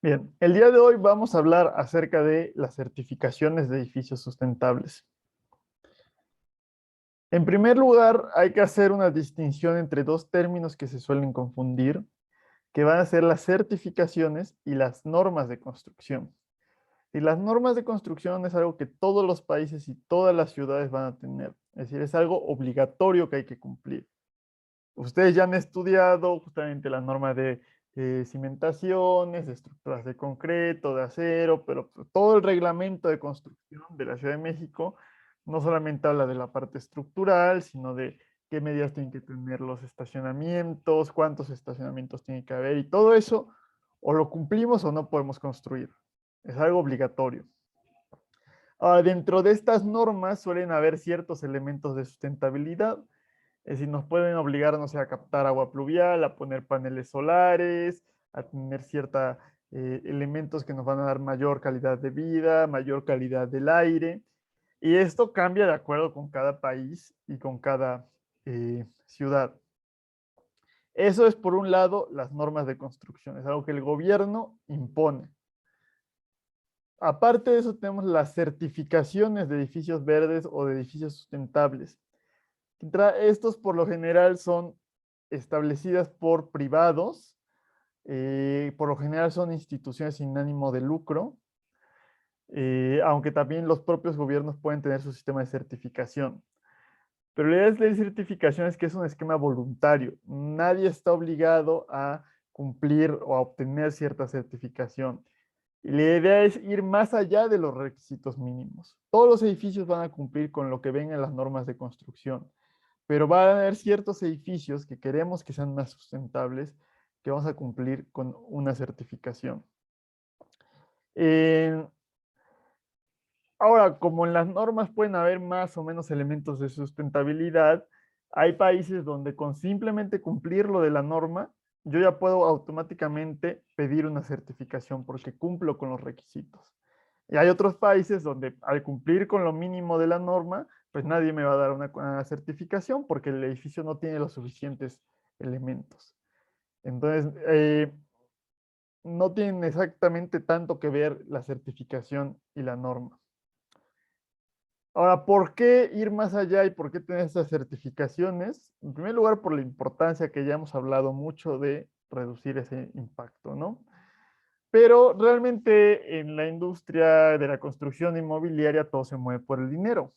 Bien, el día de hoy vamos a hablar acerca de las certificaciones de edificios sustentables. En primer lugar, hay que hacer una distinción entre dos términos que se suelen confundir, que van a ser las certificaciones y las normas de construcción. Y las normas de construcción es algo que todos los países y todas las ciudades van a tener. Es decir, es algo obligatorio que hay que cumplir. Ustedes ya han estudiado justamente la norma de cimentaciones, de estructuras de concreto, de acero, pero todo el reglamento de construcción de la Ciudad de México no solamente habla de la parte estructural, sino de qué medidas tienen que tener los estacionamientos, cuántos estacionamientos tiene que haber y todo eso o lo cumplimos o no podemos construir. Es algo obligatorio. Dentro de estas normas suelen haber ciertos elementos de sustentabilidad, es decir, nos pueden obligar, no sé, a captar agua pluvial, a poner paneles solares, a tener ciertos elementos que nos van a dar mayor calidad de vida, mayor calidad del aire. Y esto cambia de acuerdo con cada país y con cada ciudad. Eso es, por un lado, las normas de construcción. Es algo que el gobierno impone. Aparte de eso, tenemos las certificaciones de edificios verdes o de edificios sustentables. Estos por lo general son establecidas por privados, por lo general son instituciones sin ánimo de lucro, aunque también los propios gobiernos pueden tener su sistema de certificación. Pero la idea de certificación es que es un esquema voluntario. Nadie está obligado a cumplir o a obtener cierta certificación. Y la idea es ir más allá de los requisitos mínimos. Todos los edificios van a cumplir con lo que ven en las normas de construcción, pero va a haber ciertos edificios que queremos que sean más sustentables, que vamos a cumplir con una certificación. Eh, Ahora, como en las normas pueden haber más o menos elementos de sustentabilidad, hay países donde con simplemente cumplir lo de la norma, yo ya puedo automáticamente pedir una certificación porque cumplo con los requisitos. Y hay otros países donde al cumplir con lo mínimo de la norma, pues nadie me va a dar una certificación porque el edificio no tiene los suficientes elementos. Entonces, no tienen exactamente tanto que ver la certificación y la norma. Ahora, ¿por qué ir más allá y por qué tener estas certificaciones? En primer lugar, por la importancia que ya hemos hablado mucho de reducir ese impacto, ¿no? Pero realmente en la industria de la construcción inmobiliaria todo se mueve por el dinero.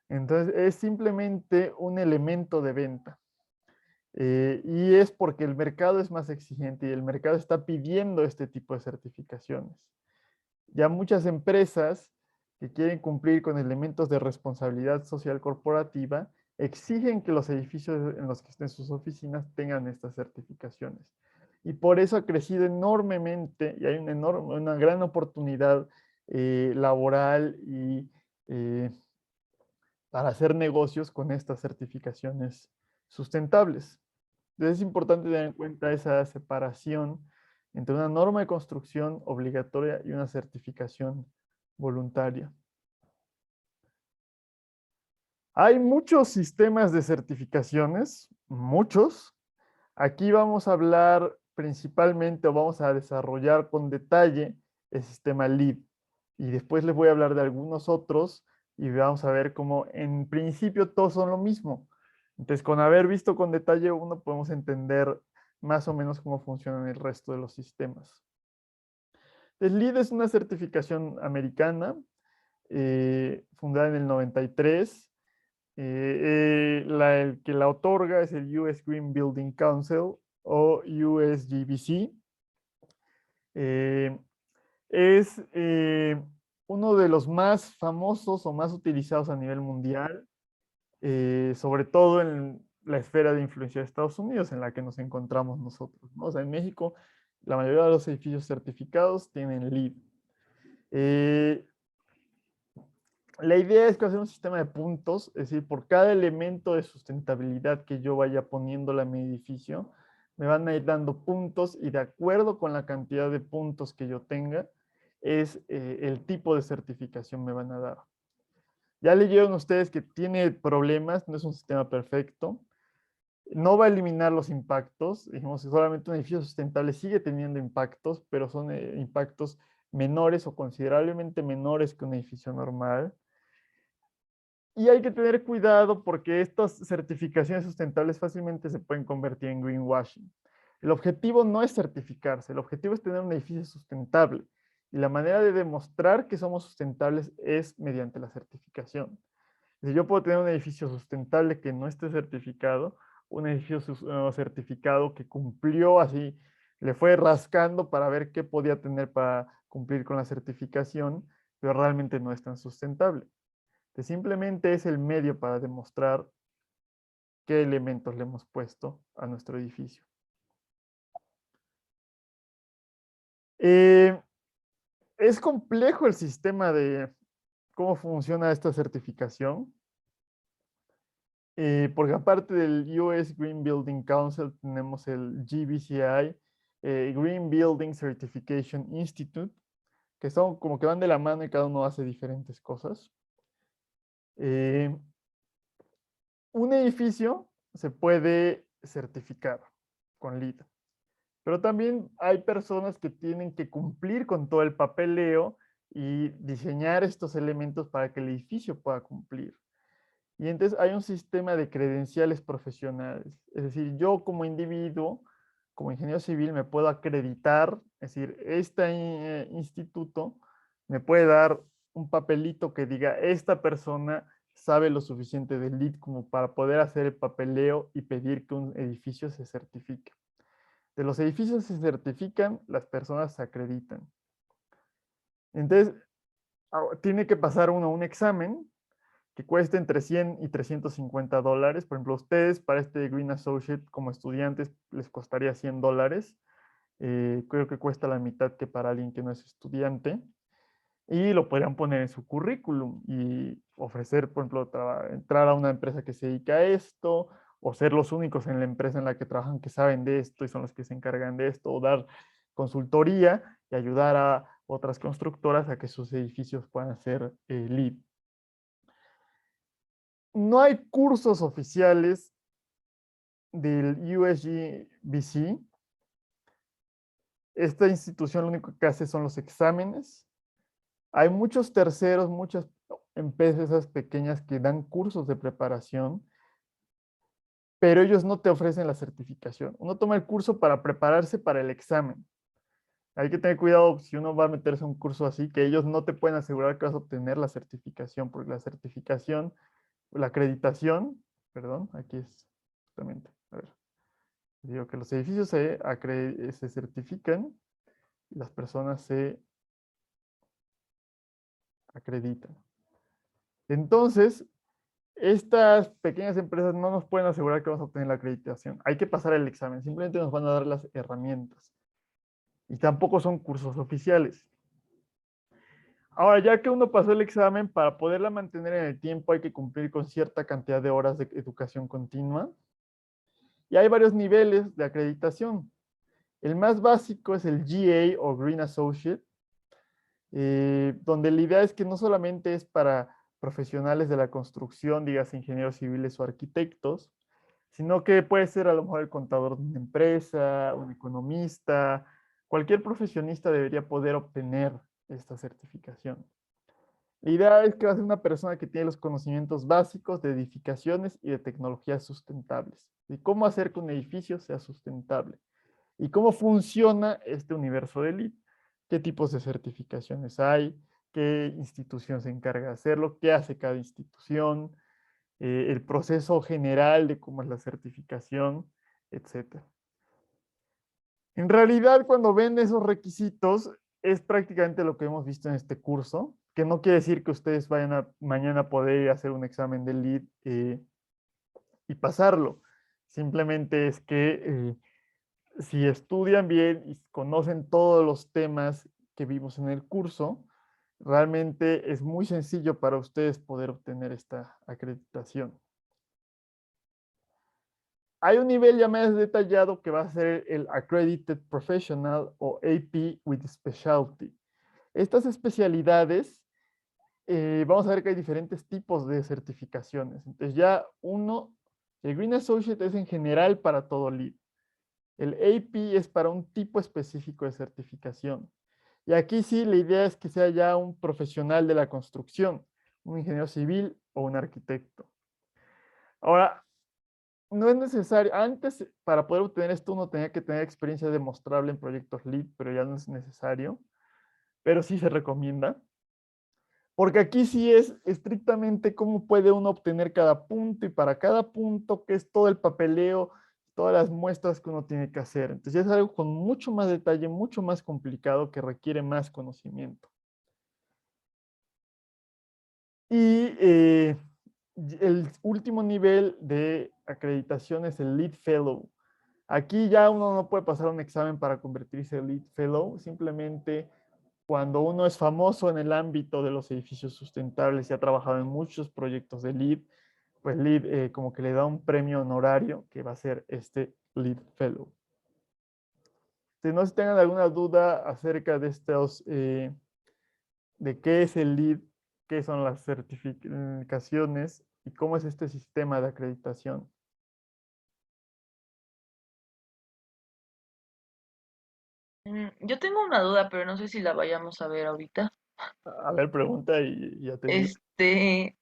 Entonces es simplemente un elemento de venta. Y es porque el mercado es más exigente y el mercado está pidiendo este tipo de certificaciones. Ya muchas empresas que quieren cumplir con elementos de responsabilidad social corporativa exigen que los edificios en los que estén sus oficinas tengan estas certificaciones. Y por eso ha crecido enormemente y hay una gran oportunidad laboral y eh, para hacer negocios con estas certificaciones sustentables. Entonces es importante tener en cuenta esa separación entre una norma de construcción obligatoria y una certificación voluntaria. Hay muchos sistemas de certificaciones, muchos. Aquí vamos a hablar principalmente o vamos a desarrollar con detalle el sistema LEED. Y después les voy a hablar de algunos otros y vamos a ver cómo en principio todos son lo mismo. Entonces, con haber visto con detalle uno, podemos entender más o menos cómo funcionan el resto de los sistemas. El LEED es una certificación americana, fundada en el 93. El que la otorga es el US Green Building Council o USGBC. Eh, es uno de los más famosos o más utilizados a nivel mundial, sobre todo en la esfera de influencia de Estados Unidos, en la que nos encontramos nosotros, ¿no? O sea, en México, la mayoría de los edificios certificados tienen LEED. Eh, la idea es que hacer un sistema de puntos, es decir, por cada elemento de sustentabilidad que yo vaya poniéndole a mi edificio, me van a ir dando puntos y de acuerdo con la cantidad de puntos que yo tenga, es el tipo de certificación me van a dar. Ya leyeron ustedes que tiene problemas, no es un sistema perfecto. No va a eliminar los impactos, dijimos que solamente un edificio sustentable sigue teniendo impactos, pero son impactos menores o considerablemente menores que un edificio normal. Y hay que tener cuidado porque estas certificaciones sustentables fácilmente se pueden convertir en greenwashing. El objetivo no es certificarse, el objetivo es tener un edificio sustentable. Y la manera de demostrar que somos sustentables es mediante la certificación. Si yo puedo tener un edificio sustentable que no esté certificado, un edificio certificado que cumplió así, le fue rascando para ver qué podía tener para cumplir con la certificación, pero realmente no es tan sustentable. Que simplemente es el medio para demostrar qué elementos le hemos puesto a nuestro edificio. Es complejo el sistema de cómo funciona esta certificación, porque aparte del US Green Building Council tenemos el GBCI, Green Building Certification Institute, que son como que van de la mano y cada uno hace diferentes cosas. Un edificio se puede certificar con LEED, pero también hay personas que tienen que cumplir con todo el papeleo y diseñar estos elementos para que el edificio pueda cumplir. Y entonces hay un sistema de credenciales profesionales. Es decir, yo como individuo, como ingeniero civil, me puedo acreditar, es decir, este instituto me puede dar un papelito que diga, esta persona sabe lo suficiente del LEED como para poder hacer el papeleo y pedir que un edificio se certifique. De los edificios se certifican, las personas se acreditan. Entonces, tiene que pasar uno un examen que cuesta entre 100 y $350. Por ejemplo, ustedes para este Green Associate como estudiantes les costaría $100. Creo que cuesta la mitad que para alguien que no es estudiante. Y lo podrían poner en su currículum y ofrecer, por ejemplo, entrar a una empresa que se dedica a esto, o ser los únicos en la empresa en la que trabajan que saben de esto y son los que se encargan de esto, o dar consultoría y ayudar a otras constructoras a que sus edificios puedan ser LEED. No hay cursos oficiales del USGBC. Esta institución lo único que hace son los exámenes. Hay muchos terceros, muchas empresas pequeñas que dan cursos de preparación, pero ellos no te ofrecen la certificación. Uno toma el curso para prepararse para el examen. Hay que tener cuidado si uno va a meterse a un curso así, que ellos no te pueden asegurar que vas a obtener la certificación, porque la certificación, la acreditación, perdón, aquí es justamente, a ver, digo que los edificios se certifican y las personas se acreditan. Entonces, estas pequeñas empresas no nos pueden asegurar que vamos a obtener la acreditación. Hay que pasar el examen, simplemente nos van a dar las herramientas. Y tampoco son cursos oficiales. Ahora, ya que uno pasó el examen, para poderla mantener en el tiempo hay que cumplir con cierta cantidad de horas de educación continua. Y hay varios niveles de acreditación. El más básico es el GA o Green Associate, donde la idea es que no solamente es para profesionales de la construcción, digas ingenieros civiles o arquitectos, sino que puede ser a lo mejor el contador de una empresa, un economista, cualquier profesionista debería poder obtener esta certificación. La idea es que va a ser una persona que tiene los conocimientos básicos de edificaciones y de tecnologías sustentables, y cómo hacer que un edificio sea sustentable, y cómo funciona este universo de LEED, qué tipos de certificaciones hay, qué institución se encarga de hacerlo, qué hace cada institución, el proceso general de cómo es la certificación, etc. En realidad, cuando ven esos requisitos, es prácticamente lo que hemos visto en este curso, que no quiere decir que ustedes vayan a mañana poder hacer un examen de LEED y pasarlo. Simplemente es que si estudian bien y conocen todos los temas que vimos en el curso, realmente es muy sencillo para ustedes poder obtener esta acreditación. Hay un nivel ya más detallado que va a ser el Accredited Professional o AP with Specialty. Estas especialidades, vamos a ver que hay diferentes tipos de certificaciones. Entonces ya uno El Green Associate es en general para todo LEED. El AP es para un tipo específico de certificación. Y aquí sí, la idea es que sea ya un profesional de la construcción, un ingeniero civil o un arquitecto. Ahora, no es necesario, antes para poder obtener esto uno tenía que tener experiencia demostrable en proyectos LEED, pero ya no es necesario, pero sí se recomienda. Porque aquí sí es estrictamente cómo puede uno obtener cada punto y para cada punto, que es todo el papeleo, todas las muestras que uno tiene que hacer. Entonces ya es algo con mucho más detalle, mucho más complicado que requiere más conocimiento. Y el último nivel de acreditación es el LEED Fellow. Aquí ya uno no puede pasar un examen para convertirse en LEED Fellow, simplemente cuando uno es famoso en el ámbito de los edificios sustentables y ha trabajado en muchos proyectos de LEED, pues LEED como que le da un premio honorario que va a ser este LEED Fellow. Si no se tengan alguna duda acerca de estos, de qué es el LEED, qué son las certificaciones y cómo es este sistema de acreditación. Yo tengo una duda, pero no sé si la vayamos a ver ahorita. A ver, pregunta y ya te digo. Este,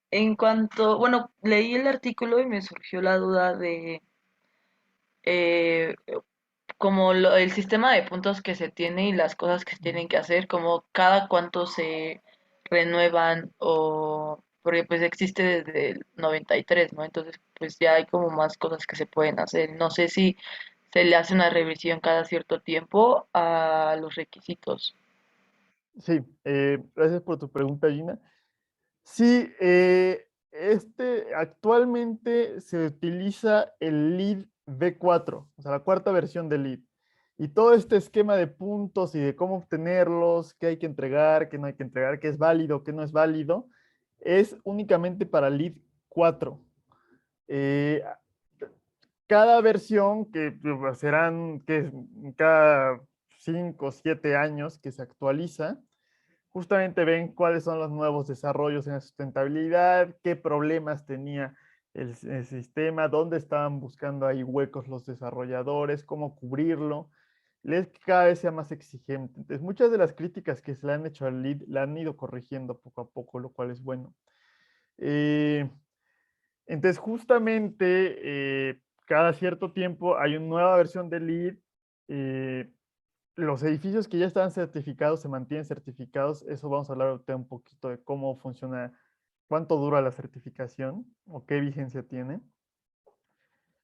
en cuanto, bueno, leí el artículo y me surgió la duda de eh, como el sistema de puntos que se tiene y las cosas que se tienen que hacer, como cada cuánto se renuevan o porque pues existe desde el 93, ¿no? Entonces pues ya hay como más cosas que se pueden hacer. No sé si se le hace una revisión cada cierto tiempo a los requisitos. Sí, gracias por tu pregunta, Gina. Sí, actualmente se utiliza el LEED V4, o sea, la cuarta versión del LEED. Y todo este esquema de puntos y de cómo obtenerlos, qué hay que entregar, qué no hay que entregar, qué es válido, qué no es válido, es únicamente para LEED 4. Eh, cada versión, que pues, serán que cada 5 o 7 años que se actualiza, justamente ven cuáles son los nuevos desarrollos en la sustentabilidad, qué problemas tenía el sistema, dónde estaban buscando ahí huecos los desarrolladores, cómo cubrirlo. Les que cada vez sea más exigente. Entonces, muchas de las críticas que se le han hecho al lead la han ido corrigiendo poco a poco, lo cual es bueno. Eh, entonces, justamente cada cierto tiempo hay una nueva versión del lead. Los edificios que ya están certificados se mantienen certificados. Eso vamos a hablar ahorita un poquito de cómo funciona, cuánto dura la certificación o qué vigencia tiene.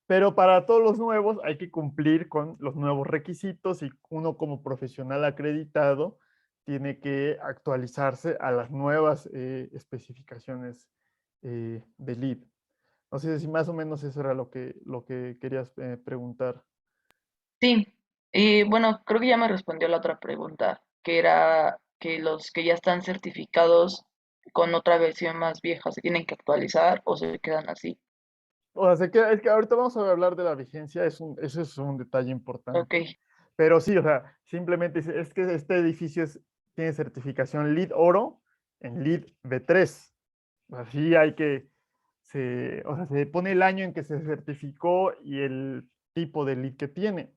Pero para todos los nuevos hay que cumplir con los nuevos requisitos y uno como profesional acreditado tiene que actualizarse a las nuevas especificaciones de LEED. No sé si más o menos eso era lo que querías preguntar. Sí, y bueno, creo que ya me respondió la otra pregunta, que era que los que ya están certificados con otra versión más vieja se tienen que actualizar o se quedan así. O sea, es que ahorita vamos a hablar de la vigencia, eso es un detalle Ok, importante. Pero sí, o sea, simplemente es que este edificio tiene certificación LEED Oro en LEED V3. Así hay que, o sea, se pone el año en que se certificó y el tipo de LEED que tiene.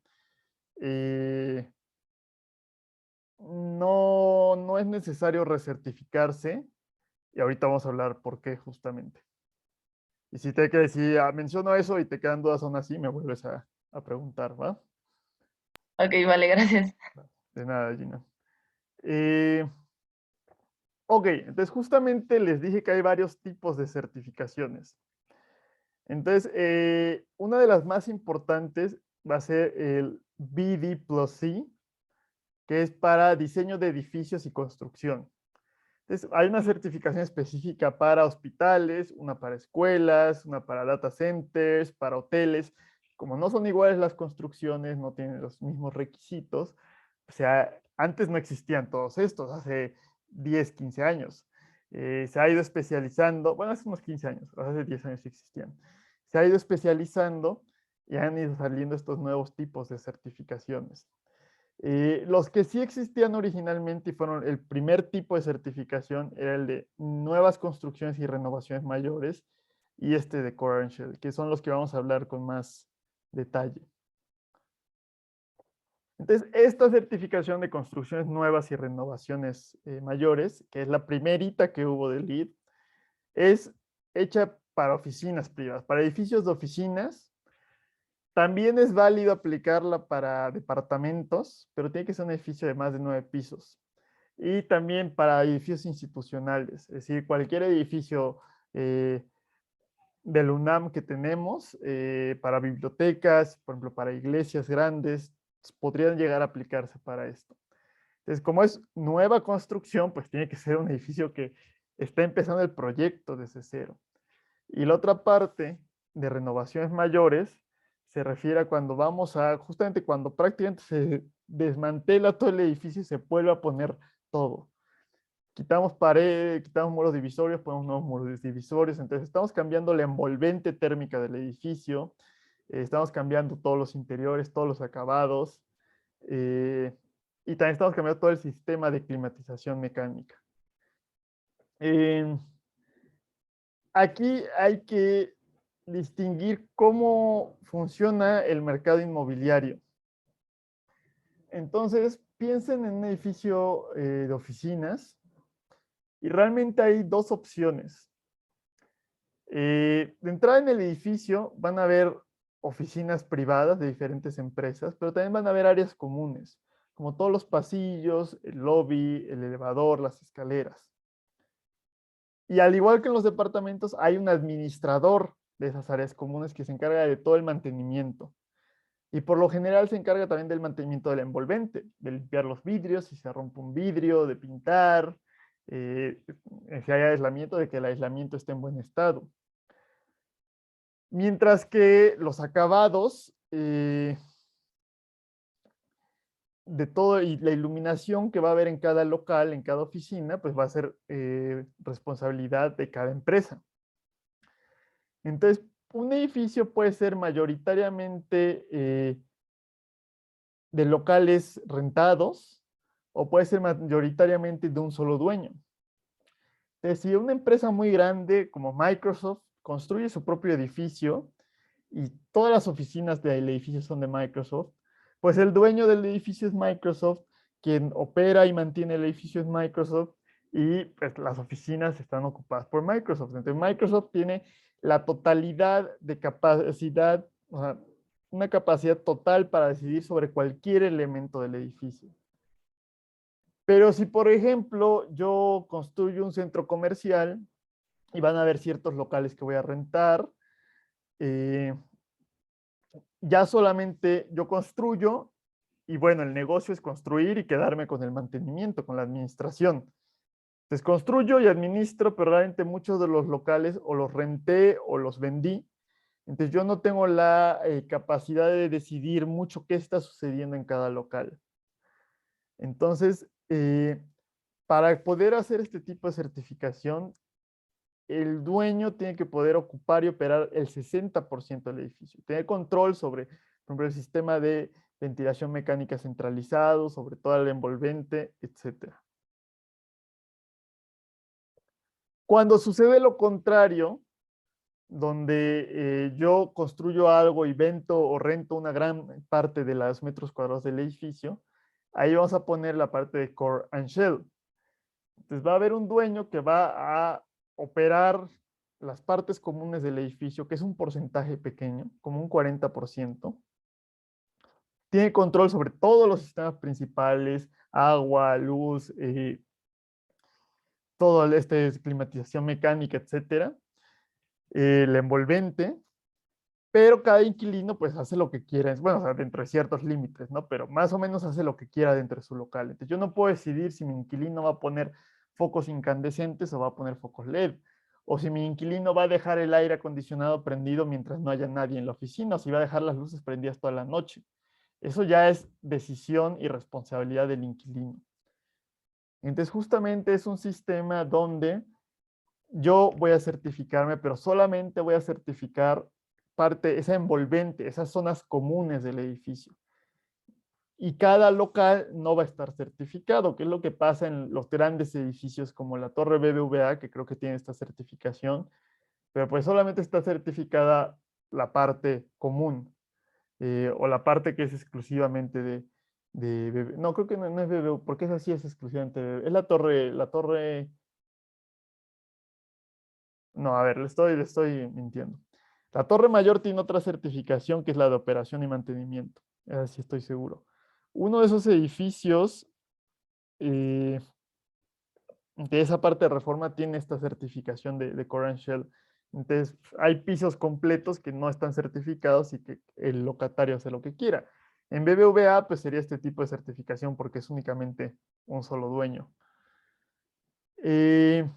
Eh, no es necesario recertificarse y ahorita vamos a hablar por qué justamente. Y si te quedas, si menciono eso y te quedan dudas aún así, me vuelves a preguntar, ¿va? ok, vale, gracias. De nada, Gina. Eh, ok, entonces justamente les dije que hay varios tipos de certificaciones. Entonces, una de las más importantes va a ser el BD plus C, que es para diseño de edificios y construcción. Entonces, hay una certificación específica para hospitales, una para escuelas, una para data centers, para hoteles. Como no son iguales las construcciones, no tienen los mismos requisitos. O sea, antes no existían todos estos, hace 10, 15 años. Se ha ido especializando, bueno, hace unos 15 años, hace 10 años sí existían. Se ha ido especializando y han ido saliendo estos nuevos tipos de certificaciones. Los que sí existían originalmente y fueron el primer tipo de certificación era el de nuevas construcciones y renovaciones mayores y este de Core and Shell, que son los que vamos a hablar con más detalle. Entonces, esta certificación de construcciones nuevas y renovaciones mayores, que es la primerita que hubo de LEED, es hecha para oficinas privadas, para edificios de oficinas. También es válido aplicarla para departamentos, pero tiene que ser un edificio de más de 9 pisos. Y también para edificios institucionales, es decir, cualquier edificio del UNAM que tenemos, para bibliotecas, por ejemplo, para iglesias grandes, podrían llegar a aplicarse para esto. Entonces, como es nueva construcción, pues tiene que ser un edificio que está empezando el proyecto desde cero. Y la otra parte de renovaciones mayores se refiere a cuando vamos a, justamente cuando prácticamente se desmantela todo el edificio y se vuelve a poner todo. Quitamos paredes, quitamos muros divisorios, ponemos nuevos muros divisorios, entonces estamos cambiando la envolvente térmica del edificio, estamos cambiando todos los interiores, todos los acabados, eh, y también estamos cambiando todo el sistema de climatización mecánica. Aquí hay que distinguir cómo funciona el mercado inmobiliario. Entonces, piensen en un edificio de oficinas y realmente hay dos opciones. De entrada en el edificio van a haber oficinas privadas de diferentes empresas, pero también van a haber áreas comunes, como todos los pasillos, el lobby, el elevador, las escaleras. Y al igual que en los departamentos, hay un administrador de esas áreas comunes que se encarga de todo el mantenimiento. Y por lo general se encarga también del mantenimiento del envolvente, de limpiar los vidrios, si se rompe un vidrio, de pintar, eh, si hay aislamiento, de que el aislamiento esté en buen estado. Mientras que los acabados de todo y la iluminación que va a haber en cada local, en cada oficina, pues va a ser responsabilidad de cada empresa. Entonces, un edificio puede ser mayoritariamente de locales rentados o puede ser mayoritariamente de un solo dueño. Entonces, si una empresa muy grande como Microsoft construye su propio edificio y todas las oficinas del edificio son de Microsoft, pues el dueño del edificio es Microsoft, quien opera y mantiene el edificio es Microsoft y pues, las oficinas están ocupadas por Microsoft. Entonces Microsoft tiene la totalidad de capacidad, o sea, una capacidad total para decidir sobre cualquier elemento del edificio. Pero si, por ejemplo, yo construyo un centro comercial y van a haber ciertos locales que voy a rentar, ya solamente yo construyo y bueno, el negocio es construir y quedarme con el mantenimiento, con la administración. Entonces construyo y administro, pero realmente muchos de los locales o los renté o los vendí. Entonces yo no tengo la capacidad de decidir mucho qué está sucediendo en cada local. Entonces, para poder hacer este tipo de certificación, el dueño tiene que poder ocupar y operar el 60% del edificio, tener control sobre, por ejemplo, el sistema de ventilación mecánica centralizado, sobre todo el envolvente, etc. Cuando sucede lo contrario, donde yo construyo algo y vento o rento una gran parte de los metros cuadrados del edificio, ahí vamos a poner la parte de Core and Shell. Entonces va a haber un dueño que va a operar las partes comunes del edificio, que es un porcentaje pequeño, como un 40%. Tiene control sobre todos los sistemas principales, agua, luz, todo este climatización mecánica, etcétera, el envolvente, pero cada inquilino pues hace lo que quiera, bueno, o sea, dentro de ciertos límites, ¿no? Pero más o menos hace lo que quiera dentro de su local. Entonces yo no puedo decidir si mi inquilino va a poner focos incandescentes o va a poner focos LED, o si mi inquilino va a dejar el aire acondicionado prendido mientras no haya nadie en la oficina, o si va a dejar las luces prendidas toda la noche. Eso ya es decisión y responsabilidad del inquilino. Entonces justamente es un sistema donde yo voy a certificarme, pero solamente voy a certificar parte, esa envolvente, esas zonas comunes del edificio. Y cada local no va a estar certificado, que es lo que pasa en los grandes edificios como la Torre BBVA, que creo que tiene esta certificación, pero pues solamente está certificada la parte común o la parte que es exclusivamente de no, creo que no es BBVA, porque esa sí es exclusivamente de BBVA. Es la torre, no, a ver, le estoy mintiendo. La torre mayor tiene otra certificación que es la de operación y mantenimiento. Esa sí estoy seguro. Uno de esos edificios eh, de esa parte de Reforma tiene esta certificación de Core and Shell. Entonces, hay pisos completos que no están certificados y que el locatario hace lo que quiera. En BBVA, pues sería este tipo de certificación porque es únicamente un solo dueño. Eh,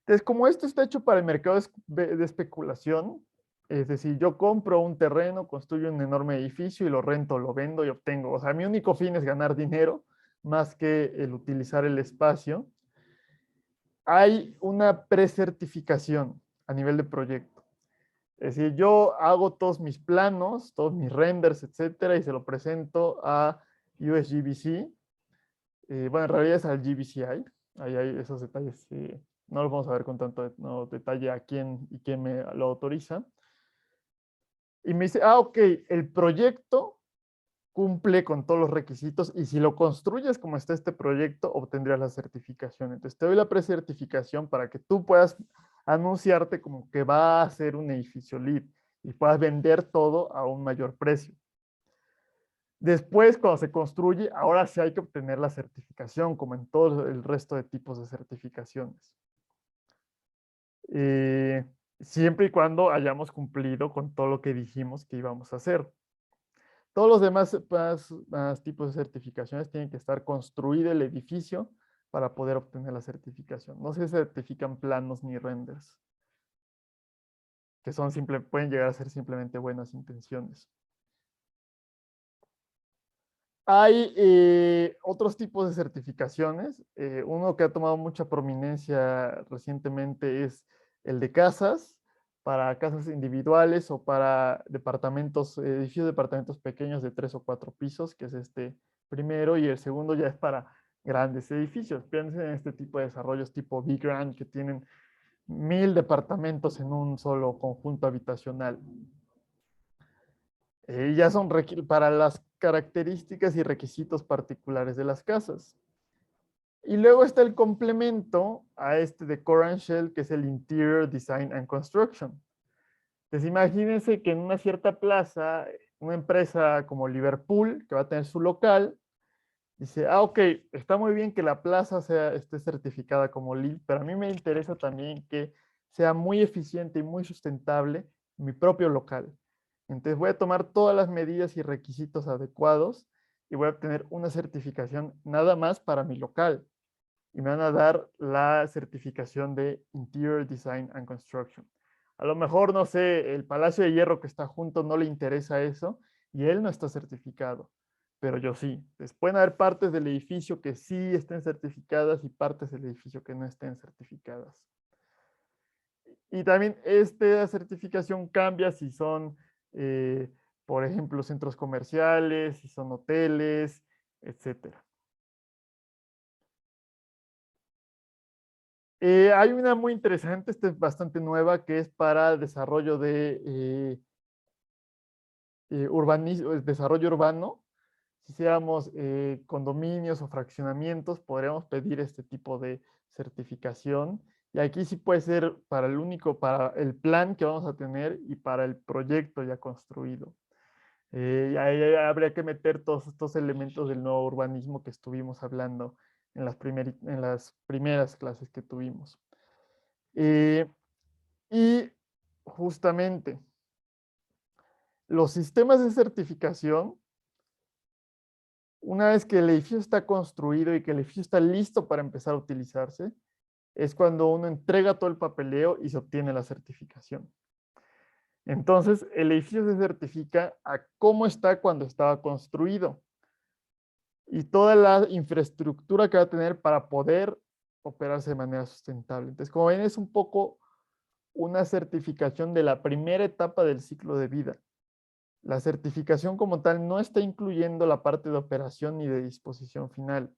entonces, como esto está hecho para el mercado de especulación, es decir, yo compro un terreno, construyo un enorme edificio y lo rento, lo vendo y obtengo. O sea, mi único fin es ganar dinero más que el utilizar el espacio. Hay una precertificación a nivel de proyecto. Es decir, yo hago todos mis planos, todos mis renders, etcétera, y se lo presento a USGBC. Bueno, en realidad es al GBCI. Ahí hay esos detalles. No los vamos a ver con tanto detalle a quién y quién me lo autoriza. Y me dice, ok, el proyecto cumple con todos los requisitos y si lo construyes como está este proyecto, obtendrías la certificación. Entonces te doy la precertificación para que tú puedas anunciarte como que va a ser un edificio LEED y puedas vender todo a un mayor precio. Después, cuando se construye, ahora sí hay que obtener la certificación, como en todo el resto de tipos de certificaciones. Eh, Siempre y cuando hayamos cumplido con todo lo que dijimos que íbamos a hacer. Todos los demás más tipos de certificaciones tienen que estar construido el edificio para poder obtener la certificación. No se certifican planos ni renders, que pueden llegar a ser simplemente buenas intenciones. Hay otros tipos de certificaciones. Uno que ha tomado mucha prominencia recientemente es el de casas, para casas individuales o para departamentos, edificios de departamentos pequeños de 3 o 4 pisos, que es este primero, y el segundo ya es para grandes edificios. Piensen en este tipo de desarrollos tipo Big Grand que tienen 1000 departamentos en un solo conjunto habitacional. Ya son para las características y requisitos particulares de las casas. Y luego está el complemento a este de Core and Shell, que es el Interior Design and Construction. Entonces imagínense que en una cierta plaza, una empresa como Liverpool, que va a tener su local, dice, ok, está muy bien que la plaza esté certificada como LEED, pero a mí me interesa también que sea muy eficiente y muy sustentable mi propio local. Entonces voy a tomar todas las medidas y requisitos adecuados y voy a obtener una certificación nada más para mi local. Y me van a dar la certificación de Interior Design and Construction. A lo mejor, no sé, el Palacio de Hierro que está junto no le interesa eso y él no está certificado, pero yo sí. Entonces, pueden haber partes del edificio que sí estén certificadas y partes del edificio que no estén certificadas. Y también esta certificación cambia si son, por ejemplo, centros comerciales, si son hoteles, etcétera. Hay una muy interesante, esta es bastante nueva, que es para desarrollo de desarrollo urbano. Si hiciéramos condominios o fraccionamientos, podríamos pedir este tipo de certificación. Y aquí sí puede ser para el plan que vamos a tener y para el proyecto ya construido. Y ahí habría que meter todos estos elementos del nuevo urbanismo que estuvimos hablando en las primeras clases que tuvimos. Eh, y justamente los sistemas de certificación, una vez que el edificio está construido y que el edificio está listo para empezar a utilizarse, es cuando uno entrega todo el papeleo y se obtiene la certificación. Entonces, el edificio se certifica a cómo está cuando estaba construido y toda la infraestructura que va a tener para poder operarse de manera sustentable. Entonces, como ven, es un poco una certificación de la primera etapa del ciclo de vida. La certificación como tal no está incluyendo la parte de operación ni de disposición final.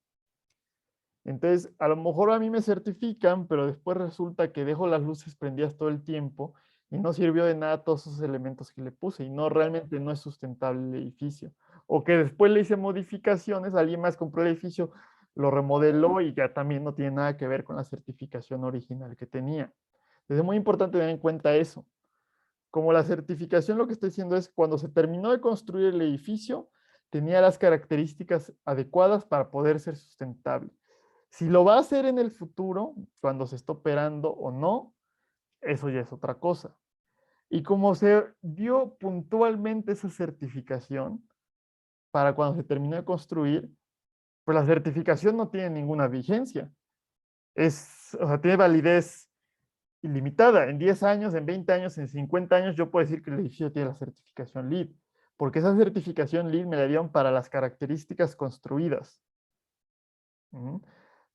Entonces, a lo mejor a mí me certifican, pero después resulta que dejo las luces prendidas todo el tiempo y no sirvió de nada todos esos elementos que le puse y no realmente no es sustentable el edificio. O que después le hice modificaciones, alguien más compró el edificio, lo remodeló y ya también no tiene nada que ver con la certificación original que tenía. Entonces, es muy importante tener en cuenta eso. Como la certificación lo que está diciendo es cuando se terminó de construir el edificio, tenía las características adecuadas para poder ser sustentable. Si lo va a hacer en el futuro, cuando se está operando o no, eso ya es otra cosa. Y como se dio puntualmente esa certificación para cuando se terminó de construir, pues la certificación no tiene ninguna vigencia. O sea, tiene validez ilimitada. En 10 años, en 20 años, en 50 años, yo puedo decir que el edificio tiene la certificación LEED, porque esa certificación LEED me la dieron para las características construidas.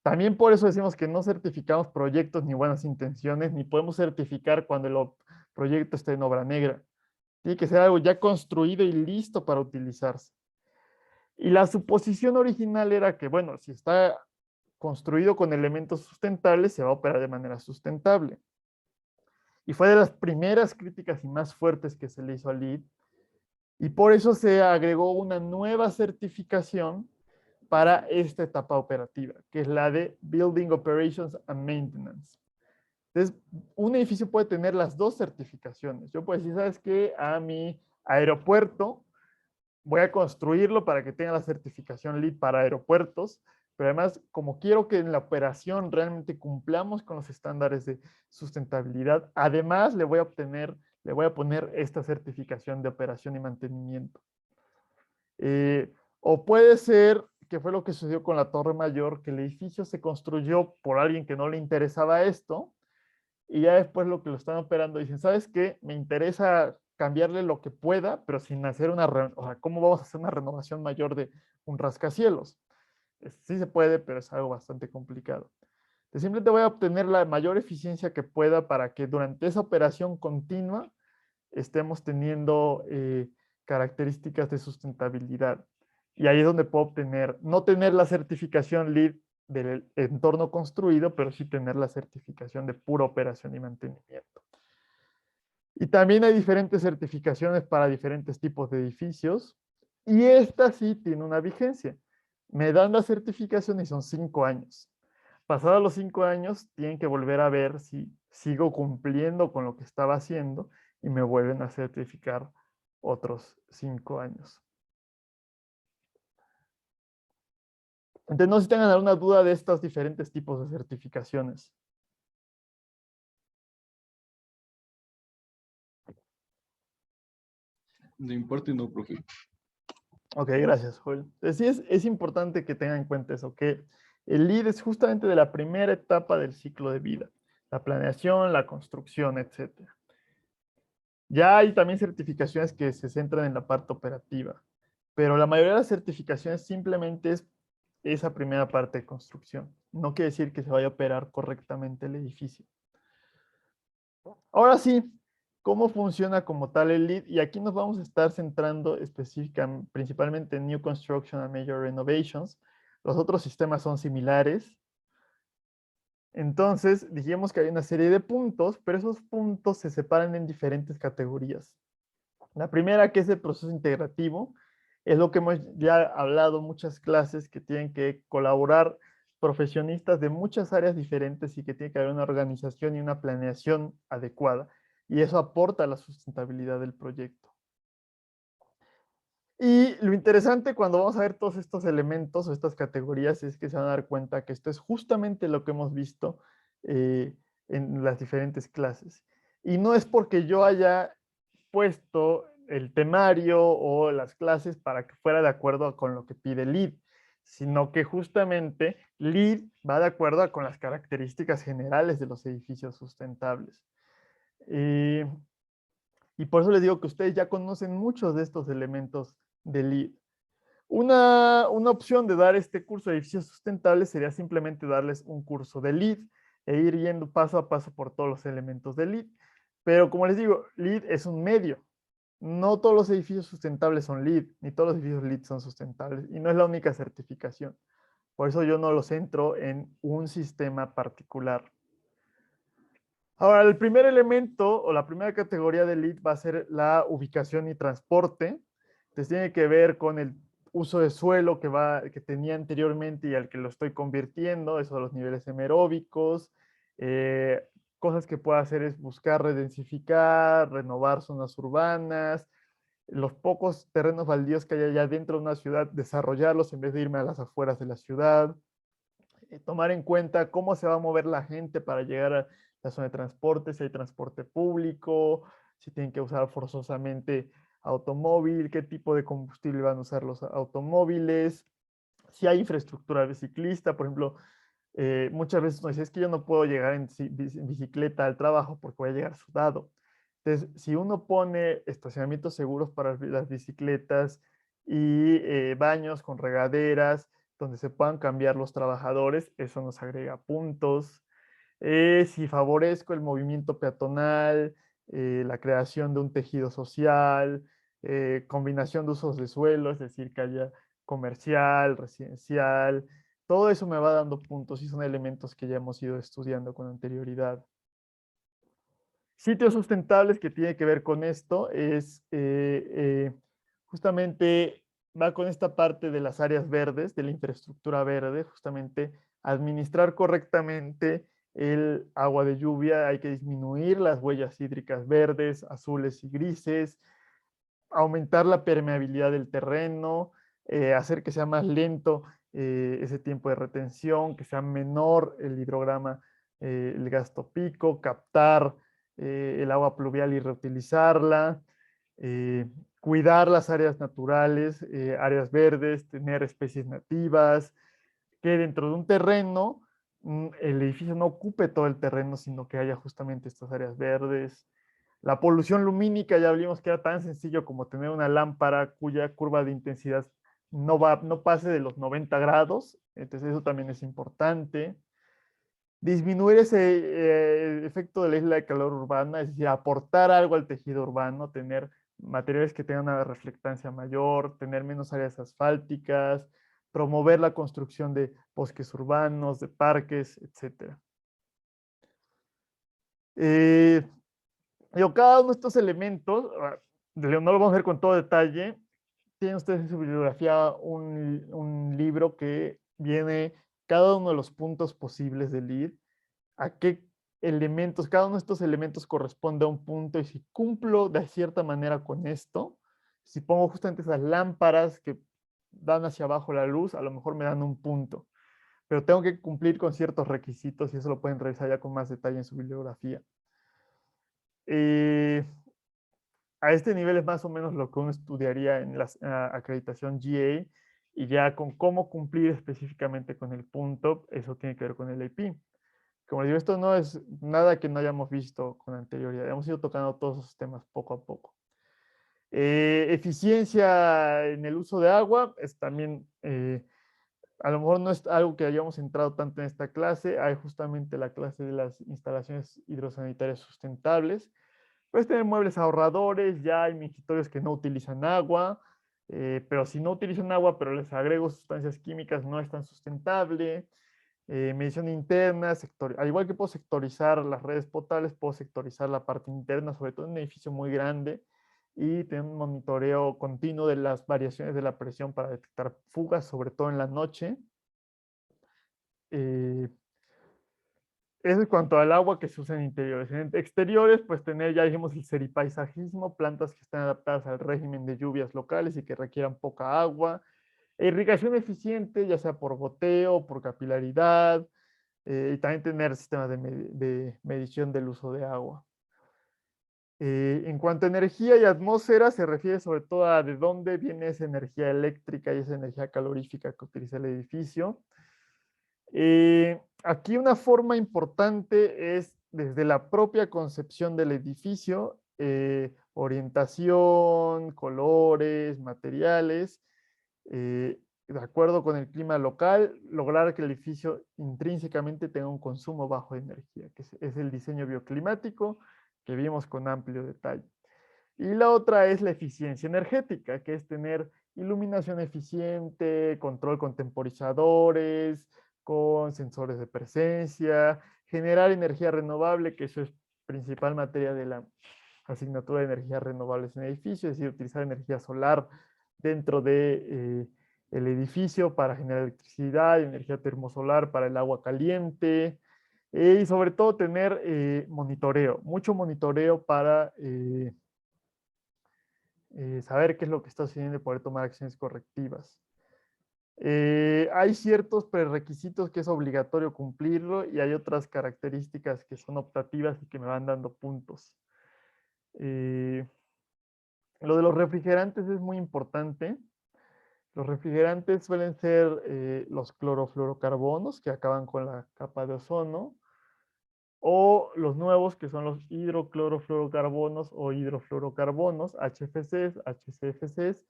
También por eso decimos que no certificamos proyectos ni buenas intenciones, ni podemos certificar cuando el proyecto esté en obra negra. Tiene que ser algo ya construido y listo para utilizarse. Y la suposición original era que, bueno, si está construido con elementos sustentables, se va a operar de manera sustentable. Y fue de las primeras críticas y más fuertes que se le hizo al LEED. Y por eso se agregó una nueva certificación para esta etapa operativa, que es la de Building Operations and Maintenance. Entonces, un edificio puede tener las dos certificaciones. Yo puedo decir, ¿sabes qué? A mi aeropuerto voy a construirlo para que tenga la certificación LEED para aeropuertos, pero además, como quiero que en la operación realmente cumplamos con los estándares de sustentabilidad, además le voy a poner esta certificación de operación y mantenimiento. O puede ser, que fue lo que sucedió con la Torre Mayor, que el edificio se construyó por alguien que no le interesaba esto, y ya después lo que lo están operando dicen, ¿sabes qué? Me interesa cambiarle lo que pueda, pero sin hacer o sea, ¿cómo vamos a hacer una renovación mayor de un rascacielos? Sí se puede, pero es algo bastante complicado. Entonces, simplemente voy a obtener la mayor eficiencia que pueda para que durante esa operación continua estemos teniendo características de sustentabilidad. Y ahí es donde puedo obtener, no tener la certificación LEED del entorno construido, pero sí tener la certificación de pura operación y mantenimiento. Y también hay diferentes certificaciones para diferentes tipos de edificios. Y esta sí tiene una vigencia. Me dan la certificación y son 5 años. Pasados los 5 años, tienen que volver a ver si sigo cumpliendo con lo que estaba haciendo y me vuelven a certificar otros 5 años. Entonces, no sé si tengan alguna duda de estos diferentes tipos de certificaciones. No importa y no, profe. Ok, gracias, Joel. Entonces, sí es importante que tengan en cuenta eso, que el LEED es justamente de la primera etapa del ciclo de vida, la planeación, la construcción, etcétera. Ya hay también certificaciones que se centran en la parte operativa, pero la mayoría de las certificaciones simplemente es esa primera parte de construcción. No quiere decir que se vaya a operar correctamente el edificio. Ahora sí, ¿cómo funciona como tal el LEED? Y aquí nos vamos a estar centrando específicamente, principalmente en New Construction and Major Renovations. Los otros sistemas son similares. Entonces, dijimos que hay una serie de puntos, pero esos puntos se separan en diferentes categorías. La primera, que es el proceso integrativo, es lo que hemos ya hablado muchas clases, que tienen que colaborar profesionistas de muchas áreas diferentes y que tiene que haber una organización y una planeación adecuada. Y eso aporta a la sustentabilidad del proyecto. Y lo interesante cuando vamos a ver todos estos elementos o estas categorías es que se van a dar cuenta que esto es justamente lo que hemos visto en las diferentes clases. Y no es porque yo haya puesto el temario o las clases para que fuera de acuerdo con lo que pide LEED, sino que justamente LEED va de acuerdo con las características generales de los edificios sustentables. Y por eso les digo que ustedes ya conocen muchos de estos elementos de LEED. Una opción de dar este curso de edificios sustentables sería simplemente darles un curso de LEED e ir yendo paso a paso por todos los elementos de LEED. Pero como les digo, LEED es un medio. No todos los edificios sustentables son LEED, ni todos los edificios LEED son sustentables, y no es la única certificación. Por eso yo no lo centro en un sistema particular. Ahora, el primer elemento o la primera categoría de LEED va a ser la ubicación y transporte. Entonces tiene que ver con el uso de suelo que tenía anteriormente y al que lo estoy convirtiendo, eso de los niveles hemeróbicos. Cosas que puedo hacer es buscar redensificar, renovar zonas urbanas, los pocos terrenos baldíos que hay allá dentro de una ciudad, desarrollarlos en vez de irme a las afueras de la ciudad. Tomar en cuenta cómo se va a mover la gente para llegar a la zona de transporte, si hay transporte público, si tienen que usar forzosamente automóvil, qué tipo de combustible van a usar los automóviles, si hay infraestructura de ciclista, por ejemplo, muchas veces nos dice, es que yo no puedo llegar en bicicleta al trabajo porque voy a llegar sudado. Entonces, si uno pone estacionamientos seguros para las bicicletas y baños con regaderas, donde se puedan cambiar los trabajadores, eso nos agrega puntos. Si favorezco el movimiento peatonal, la creación de un tejido social, combinación de usos de suelo, es decir, que haya comercial, residencial, todo eso me va dando puntos y son elementos que ya hemos ido estudiando con anterioridad. Sitios sustentables que tiene que ver con esto es justamente va con esta parte de las áreas verdes, de la infraestructura verde, justamente administrar correctamente el agua de lluvia, hay que disminuir las huellas hídricas verdes, azules y grises, aumentar la permeabilidad del terreno, hacer que sea más lento ese tiempo de retención, que sea menor el hidrograma, el gasto pico, captar el agua pluvial y reutilizarla, eh, cuidar las áreas naturales, áreas verdes, tener especies nativas, que dentro de un terreno el edificio no ocupe todo el terreno, sino que haya justamente estas áreas verdes. La polución lumínica, ya hablamos que era tan sencillo como tener una lámpara cuya curva de intensidad no pase de los 90 grados, entonces eso también es importante. Disminuir ese efecto de la isla de calor urbana, es decir, aportar algo al tejido urbano, tener materiales que tengan una reflectancia mayor, tener menos áreas asfálticas, promover la construcción de bosques urbanos, de parques, etc. Cada uno de estos elementos, no lo vamos a ver con todo detalle, tienen ustedes en su bibliografía un libro que viene cada uno de los puntos posibles del lead, a qué elementos, cada uno de estos elementos corresponde a un punto y si cumplo de cierta manera con esto, si pongo justamente esas lámparas que dan hacia abajo la luz, a lo mejor me dan un punto, pero tengo que cumplir con ciertos requisitos y eso lo pueden revisar ya con más detalle en su bibliografía. A este nivel es más o menos lo que uno estudiaría en la acreditación GA y ya con cómo cumplir específicamente con el punto, eso tiene que ver con el AP. Como les digo, esto no es nada que no hayamos visto con anterioridad. Hemos ido tocando todos esos temas poco a poco. Eficiencia en el uso de agua es también, a lo mejor no es algo que hayamos entrado tanto en esta clase. Hay justamente la clase de las instalaciones hidrosanitarias sustentables. Puedes tener muebles ahorradores, ya hay mingitorios que no utilizan agua, pero si no utilizan agua, pero les agrego sustancias químicas, no es tan sustentable. Medición interna, al igual que puedo sectorizar las redes potables, puedo sectorizar la parte interna, sobre todo en un edificio muy grande, y tener un monitoreo continuo de las variaciones de la presión para detectar fugas, sobre todo en la noche. Eso en cuanto al agua que se usa en interiores. En exteriores, pues tener, ya dijimos, el seripaisajismo, plantas que están adaptadas al régimen de lluvias locales y que requieran poca agua. Irrigación eficiente, ya sea por goteo, por capilaridad, y también tener sistemas de medición del uso de agua. En cuanto a energía y atmósfera, se refiere sobre todo a de dónde viene esa energía eléctrica y esa energía calorífica que utiliza el edificio. Aquí una forma importante es desde la propia concepción del edificio, orientación, colores, materiales, de acuerdo con el clima local, lograr que el edificio intrínsecamente tenga un consumo bajo de energía, que es el diseño bioclimático que vimos con amplio detalle. Y la otra es la eficiencia energética, que es tener iluminación eficiente, control con temporizadores, con sensores de presencia, generar energía renovable, que eso es principal materia de la asignatura de energías renovables en edificios, es decir, utilizar energía solar dentro de el edificio para generar electricidad, energía termosolar para el agua caliente, y sobre todo tener monitoreo, mucho monitoreo para saber qué es lo que está sucediendo y poder tomar acciones correctivas. Hay ciertos prerequisitos que es obligatorio cumplirlo y hay otras características que son optativas y que me van dando puntos. Lo de los refrigerantes es muy importante. Los refrigerantes suelen ser los clorofluorocarbonos que acaban con la capa de ozono, o los nuevos que son los hidroclorofluorocarbonos o hidrofluorocarbonos, HFCs, HCFCs,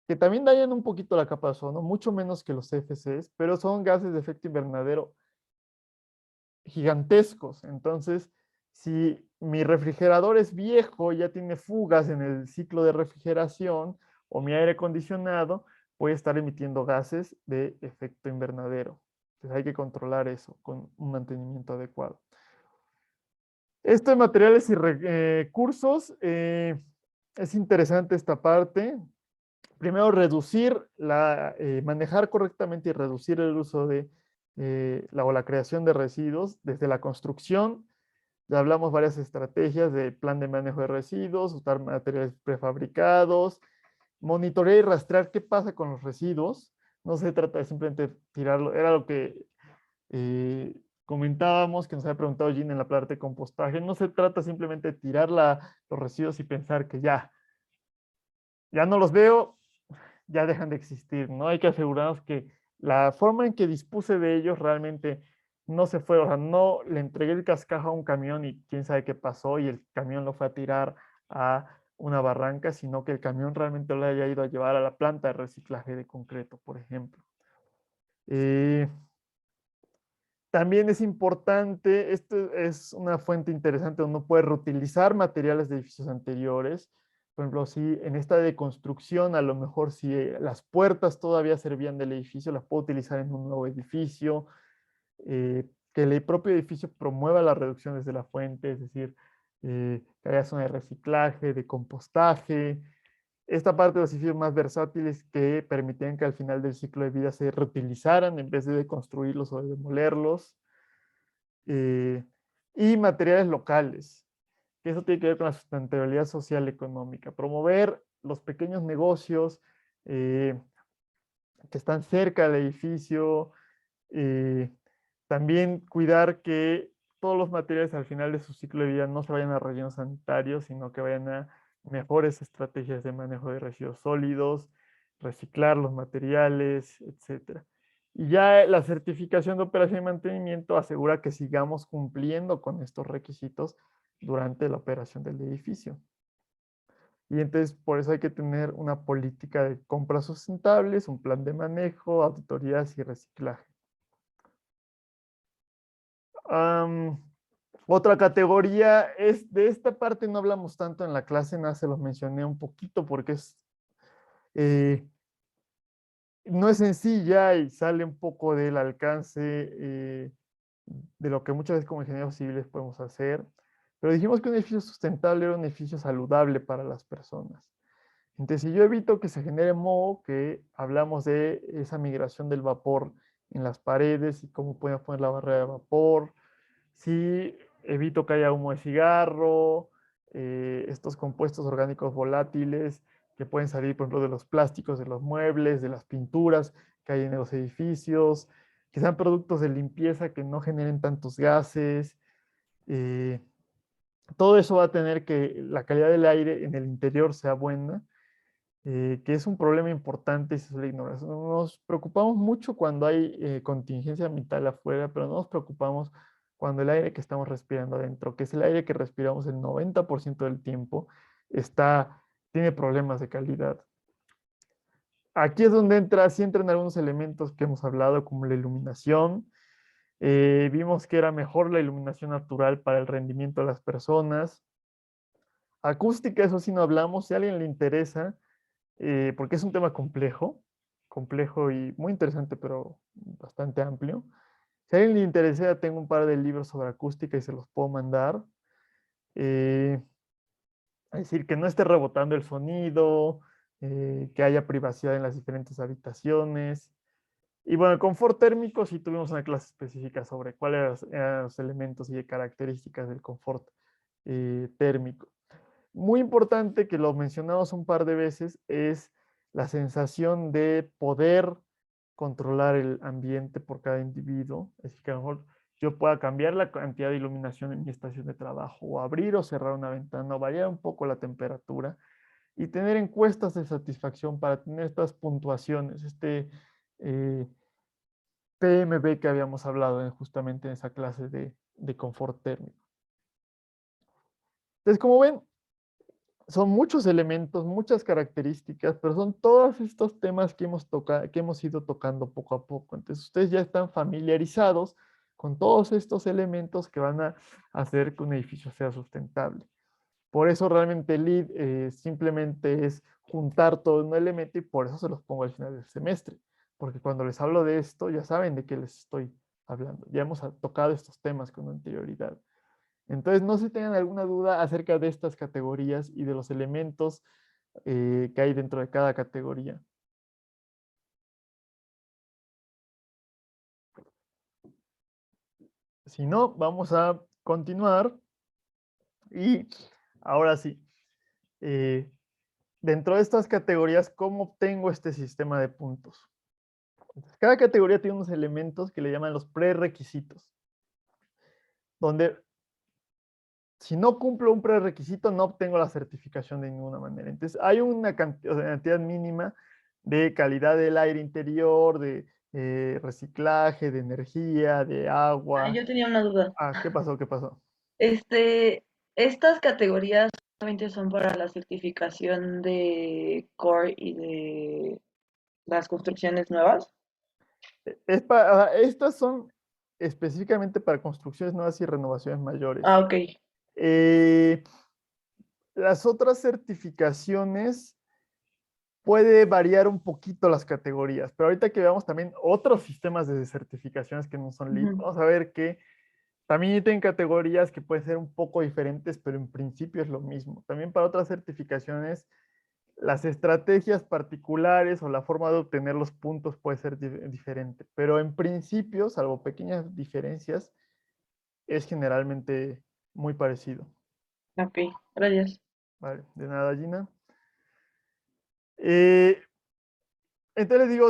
que también dañan un poquito la capa de ozono, mucho menos que los CFCs, pero son gases de efecto invernadero gigantescos. Entonces, si mi refrigerador es viejo, ya tiene fugas en el ciclo de refrigeración, o mi aire acondicionado, puede estar emitiendo gases de efecto invernadero. Entonces hay que controlar eso con un mantenimiento adecuado. Esto de materiales y recursos, es interesante esta parte. Primero, manejar correctamente y reducir el uso de o la creación de residuos desde la construcción. Ya hablamos varias estrategias de plan de manejo de residuos, usar materiales prefabricados, monitorear y rastrear qué pasa con los residuos. No se trata de simplemente tirarlo, era lo que comentábamos, que nos había preguntado Jean en la parte de compostaje. No se trata simplemente de tirar los residuos y pensar que ya no los veo, ya dejan de existir, ¿no? Hay que asegurarnos que la forma en que dispuse de ellos realmente no se fue, o sea, no le entregué el cascajo a un camión y quién sabe qué pasó y el camión lo fue a tirar a una barranca, sino que el camión realmente lo haya ido a llevar a la planta de reciclaje de concreto, por ejemplo. También es importante, esto es una fuente interesante, uno puede reutilizar materiales de edificios anteriores. Por ejemplo, si en esta deconstrucción, a lo mejor si las puertas todavía servían del edificio, las puedo utilizar en un nuevo edificio. Que el propio edificio promueva las reducciones de la fuente, es decir, que haya zona de reciclaje, de compostaje. Esta parte de los edificios más versátiles que permitían que al final del ciclo de vida se reutilizaran en vez de construirlos o de demolerlos. Y materiales locales, que eso tiene que ver con la sustentabilidad social y económica. Promover los pequeños negocios que están cerca del edificio. También cuidar que todos los materiales al final de su ciclo de vida no se vayan a rellenos sanitarios, sino que vayan a mejores estrategias de manejo de residuos sólidos, reciclar los materiales, etc. Y ya la certificación de operación y mantenimiento asegura que sigamos cumpliendo con estos requisitos durante la operación del edificio. Y entonces por eso hay que tener una política de compras sustentables, un plan de manejo, auditorías y reciclaje. Otra categoría es, de esta parte no hablamos tanto en la clase, nada se los mencioné un poquito porque no es sencilla y sale un poco del alcance de lo que muchas veces como ingenieros civiles podemos hacer. Pero dijimos que un edificio sustentable era un edificio saludable para las personas. Entonces, si yo evito que se genere moho, que hablamos de esa migración del vapor en las paredes y cómo podemos poner la barrera de vapor, si evito que haya humo de cigarro, estos compuestos orgánicos volátiles que pueden salir, por ejemplo, de los plásticos, de los muebles, de las pinturas que hay en los edificios, que sean productos de limpieza que no generen tantos gases. Todo eso va a tener que la calidad del aire en el interior sea buena, que es un problema importante y se suele ignorar. Nos preocupamos mucho cuando hay contingencia ambiental afuera, pero no nos preocupamos cuando el aire que estamos respirando adentro, que es el aire que respiramos el 90% del tiempo, tiene problemas de calidad. Aquí es donde sí entran algunos elementos que hemos hablado, como la iluminación. Vimos que era mejor la iluminación natural para el rendimiento de las personas. Acústica, eso sí no hablamos. Si a alguien le interesa, porque es un tema complejo y muy interesante, pero bastante amplio. Si a alguien le interesa, tengo un par de libros sobre acústica y se los puedo mandar. Eh, es decir, que no esté rebotando el sonido, que haya privacidad en las diferentes habitaciones. Y bueno, el confort térmico sí tuvimos una clase específica sobre cuáles eran los elementos y características del confort térmico. Muy importante, que lo mencionamos un par de veces, es la sensación de poder controlar el ambiente por cada individuo. Es decir, que a lo mejor yo pueda cambiar la cantidad de iluminación en mi estación de trabajo, o abrir o cerrar una ventana, o variar un poco la temperatura, y tener encuestas de satisfacción para tener estas puntuaciones, eh, PMB que habíamos hablado justamente en esa clase de confort térmico. Entonces, como ven, son muchos elementos, muchas características, pero son todos estos temas que que hemos ido tocando poco a poco. Entonces, ustedes ya están familiarizados con todos estos elementos que van a hacer que un edificio sea sustentable. Por eso realmente el LEED simplemente es juntar todo en un elemento, y por eso se los pongo al final del semestre. Porque cuando les hablo de esto, ya saben de qué les estoy hablando. Ya hemos tocado estos temas con anterioridad. Entonces, no se tengan alguna duda acerca de estas categorías y de los elementos que hay dentro de cada categoría. Si no, vamos a continuar. Y ahora sí, eh, dentro de estas categorías, ¿cómo obtengo este sistema de puntos? Entonces, cada categoría tiene unos elementos que le llaman los prerequisitos, donde si no cumplo un prerequisito, no obtengo la certificación de ninguna manera. Entonces, hay una cantidad mínima de calidad del aire interior, de reciclaje, de energía, de Ah, agua. yo tenía una duda. Ah, ¿qué pasó? ¿Qué pasó? Estas categorías solamente son para la certificación de core y de las construcciones nuevas. Estas son específicamente para construcciones nuevas y renovaciones mayores. Ah, ok. Eh, las otras certificaciones puede variar un poquito las categorías, pero ahorita que veamos también otros sistemas de certificaciones que no son LEED, Ujú. vamos a ver que también tienen categorías que pueden ser un poco diferentes, pero en principio es lo mismo. También para otras certificaciones, las estrategias particulares o la forma de obtener los puntos puede ser diferente, pero en principio, salvo pequeñas diferencias, es generalmente muy parecido. Ok, gracias. Vale, de nada, Gina. Eh, entonces les digo,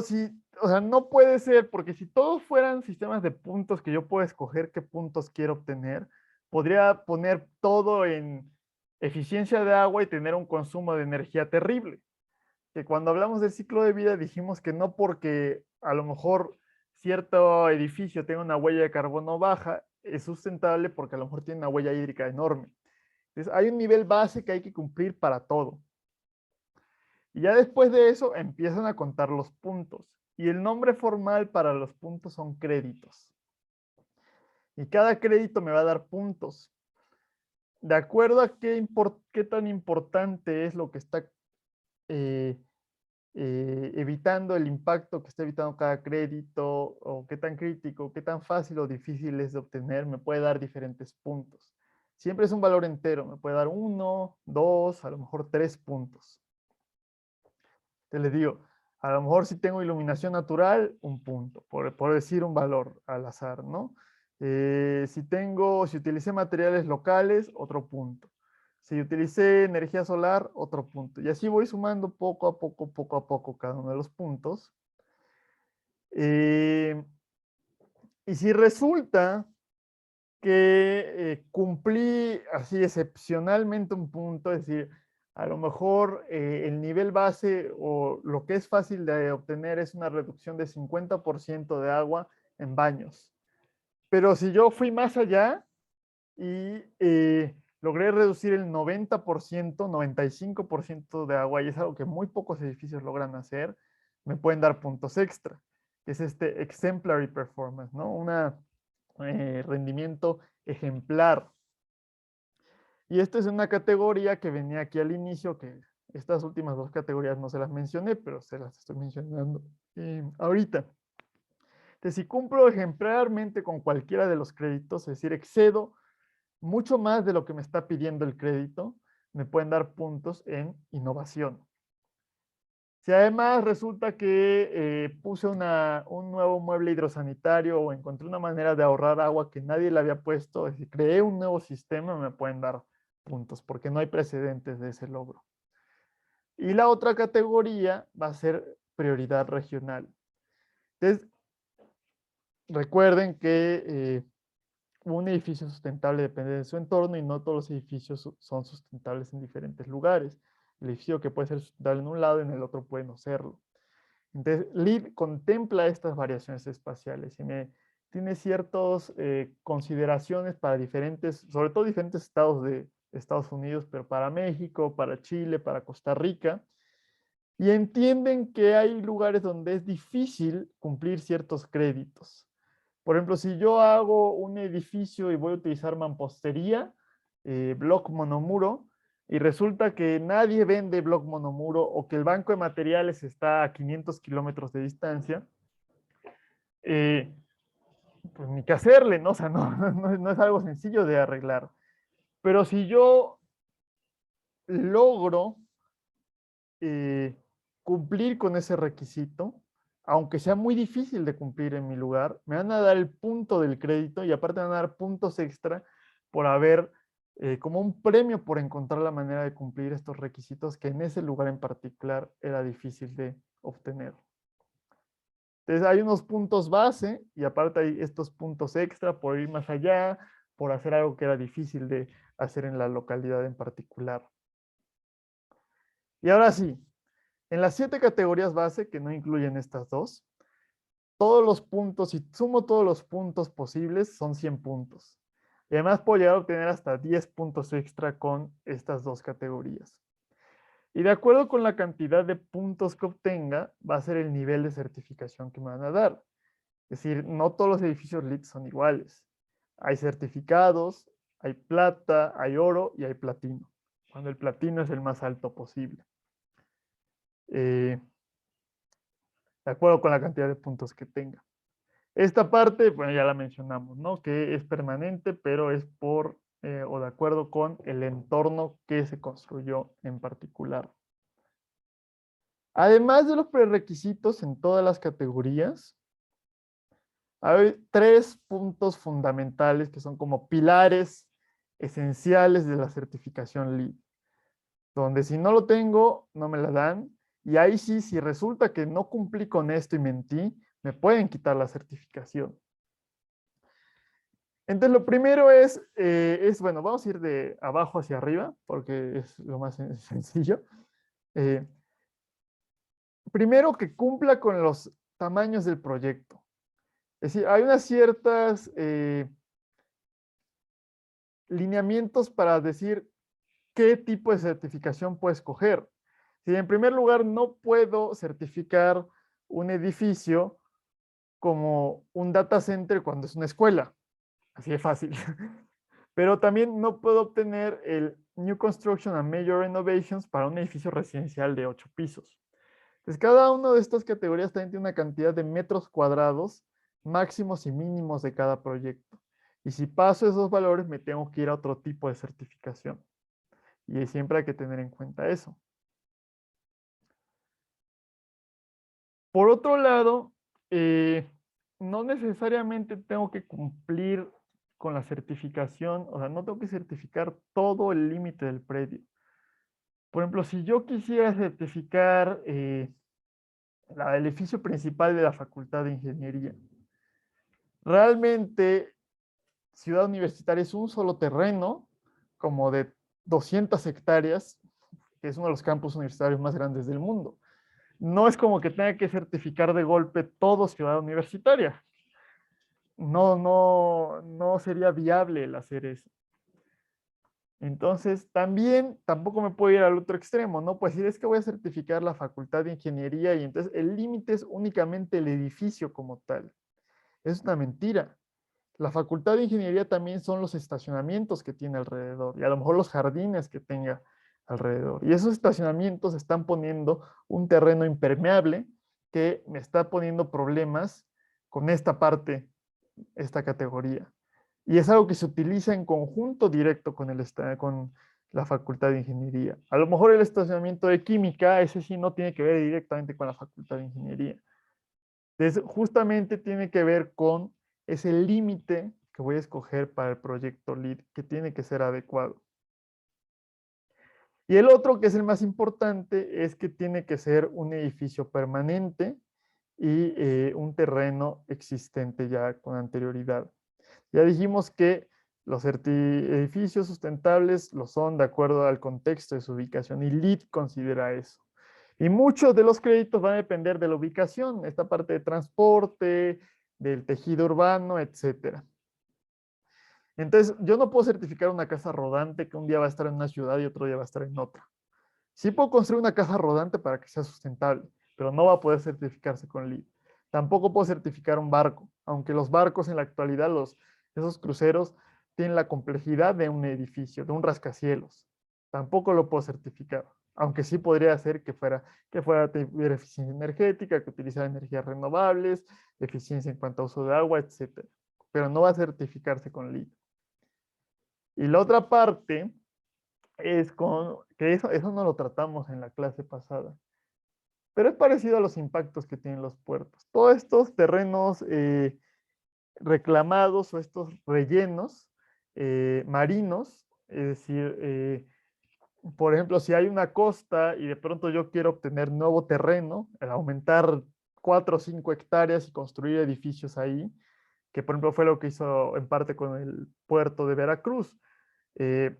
o sea, no puede ser, porque si todos fueran sistemas de puntos que yo puedo escoger qué puntos quiero obtener, podría poner todo en eficiencia de agua y tener un consumo de energía terrible. Que cuando hablamos del ciclo de vida dijimos que no porque a lo mejor cierto edificio tenga una huella de carbono baja, es sustentable, porque a lo mejor tiene una huella hídrica enorme. Entonces hay un nivel base que hay que cumplir para todo. Y ya después de eso empiezan a contar los puntos. Y el nombre formal para los puntos son créditos. Y cada crédito me va a dar puntos. De acuerdo a qué tan importante es lo que está eh, evitando, el impacto que está evitando cada crédito, o qué tan crítico, qué tan fácil o difícil es de obtener, me puede dar diferentes puntos. Siempre es un valor entero, me puede dar 1, 2, a lo mejor 3 puntos. Te les digo, a lo mejor si tengo iluminación natural, un punto, por decir un valor al azar, ¿no? Si utilicé materiales locales, otro punto. Si utilicé energía solar, otro punto. Y así voy sumando poco a poco cada uno de los puntos. Eh, y si resulta que cumplí así excepcionalmente un punto, es decir, a lo mejor el nivel base o lo que es fácil de obtener es una reducción de 50% de agua en baños. Pero si yo fui más allá y logré reducir el 90%, 95% de agua, y es algo que muy pocos edificios logran hacer, me pueden dar puntos extra. Es este exemplary performance, ¿no? Rendimiento ejemplar. Y esta es una categoría que venía aquí al inicio, que Estas últimas dos categorías no se las mencioné, pero se las estoy mencionando ahorita. Entonces, si cumplo ejemplarmente con cualquiera de los créditos, es decir, excedo mucho más de lo que me está pidiendo el crédito, me pueden dar puntos en innovación. Si además resulta que puse un nuevo mueble hidrosanitario o encontré una manera de ahorrar agua que nadie le había puesto, es decir, creé un nuevo sistema, me pueden dar puntos porque no hay precedentes de ese logro. Y la otra categoría va a ser prioridad regional. Entonces, recuerden que un edificio sustentable depende de su entorno y no todos los edificios son sustentables en diferentes lugares. El edificio que puede ser sustentable en un lado, en el otro puede no serlo. Entonces, LEED contempla estas variaciones espaciales y tiene ciertas consideraciones para diferentes, sobre todo diferentes estados de Estados Unidos, pero para México, para Chile, para Costa Rica, y entienden que hay lugares donde es difícil cumplir ciertos créditos. Por ejemplo, si yo hago un edificio y voy a utilizar mampostería, bloc monomuro, y resulta que nadie vende bloc monomuro o que el banco de materiales está a 500 kilómetros de distancia, pues ni qué hacerle, ¿no? O sea, no es algo sencillo de arreglar. Pero si yo logro cumplir con ese requisito, aunque sea muy difícil de cumplir en mi lugar, me van a dar el punto del crédito y aparte me van a dar puntos extra por haber, como un premio por encontrar la manera de cumplir estos requisitos que en ese lugar en particular era difícil de obtener. Entonces hay unos puntos base y aparte hay estos puntos extra por ir más allá, por hacer algo que era difícil de hacer en la localidad en particular. Y ahora sí, en las 7 categorías base, que no incluyen estas dos, todos los puntos, si sumo todos los puntos posibles, son 100 puntos. Y además puedo llegar a obtener hasta 10 puntos extra con estas dos categorías. Y de acuerdo con la cantidad de puntos que obtenga, va a ser el nivel de certificación que me van a dar. Es decir, no todos los edificios LEED son iguales. Hay certificados, hay plata, hay oro y hay platino. Cuando el platino es el más alto posible. De acuerdo con la cantidad de puntos que tenga. Esta parte, bueno, ya la mencionamos, ¿no? Que es permanente, pero es por o de acuerdo con el entorno que se construyó en particular. Además de los prerequisitos en todas las categorías, hay 3 puntos fundamentales que son como pilares esenciales de la certificación LEED, donde si no lo tengo, no me la dan, y ahí sí, si resulta que no cumplí con esto y mentí, me pueden quitar la certificación. Entonces, lo primero es, bueno, vamos a ir de abajo hacia arriba, porque es lo más sencillo. Primero, que cumpla con los tamaños del proyecto. Es decir, hay unas ciertas lineamientos para decir qué tipo de certificación puedo escoger. Si en primer lugar no puedo certificar un edificio como un data center cuando es una escuela. Así de fácil. Pero también no puedo obtener el New Construction and Major Renovations para un edificio residencial de 8 pisos. Entonces, cada una de estas categorías también tiene una cantidad de metros cuadrados máximos y mínimos de cada proyecto. Y si paso esos valores, me tengo que ir a otro tipo de certificación. Y siempre hay que tener en cuenta eso. Por otro lado, no necesariamente tengo que cumplir con la certificación, o sea, no tengo que certificar todo el límite del predio. Por ejemplo, si yo quisiera certificar el edificio principal de la Facultad de Ingeniería, realmente Ciudad Universitaria es un solo terreno, como de 200 hectáreas, que es uno de los campus universitarios más grandes del mundo. No es como que tenga que certificar de golpe todo Ciudad Universitaria. No sería viable el hacer eso. Entonces, tampoco me puedo ir al otro extremo, ¿no? Pues decir, es que voy a certificar la Facultad de Ingeniería y entonces el límite es únicamente el edificio como tal. Es una mentira. La Facultad de Ingeniería también son los estacionamientos que tiene alrededor y a lo mejor los jardines que tenga alrededor. Y esos estacionamientos están poniendo un terreno impermeable que me está poniendo problemas con esta parte, esta categoría. Y es algo que se utiliza en conjunto directo con la Facultad de Ingeniería. A lo mejor el estacionamiento de química, ese sí no tiene que ver directamente con la Facultad de Ingeniería. Entonces, justamente tiene que ver con ese límite que voy a escoger para el proyecto LEED, que tiene que ser adecuado. Y el otro, que es el más importante, es que tiene que ser un edificio permanente y un terreno existente ya con anterioridad. Ya dijimos que los edificios sustentables lo son de acuerdo al contexto de su ubicación y LEED considera eso. Y muchos de los créditos van a depender de la ubicación, esta parte de transporte, del tejido urbano, etcétera. Entonces, yo no puedo certificar una casa rodante que un día va a estar en una ciudad y otro día va a estar en otra. Sí puedo construir una casa rodante para que sea sustentable, pero no va a poder certificarse con LEED. Tampoco puedo certificar un barco, aunque los barcos en la actualidad, esos cruceros, tienen la complejidad de un edificio, de un rascacielos. Tampoco lo puedo certificar, aunque sí podría hacer que tuviera eficiencia energética, que utilizara energías renovables, eficiencia en cuanto a uso de agua, etc. Pero no va a certificarse con LEED. Y la otra parte es que eso no lo tratamos en la clase pasada, pero es parecido a los impactos que tienen los puertos. Todos estos terrenos reclamados o estos rellenos marinos, es decir, por ejemplo, si hay una costa y de pronto yo quiero obtener nuevo terreno, aumentar 4 o 5 hectáreas y construir edificios ahí, que por ejemplo fue lo que hizo en parte con el puerto de Veracruz. Eh,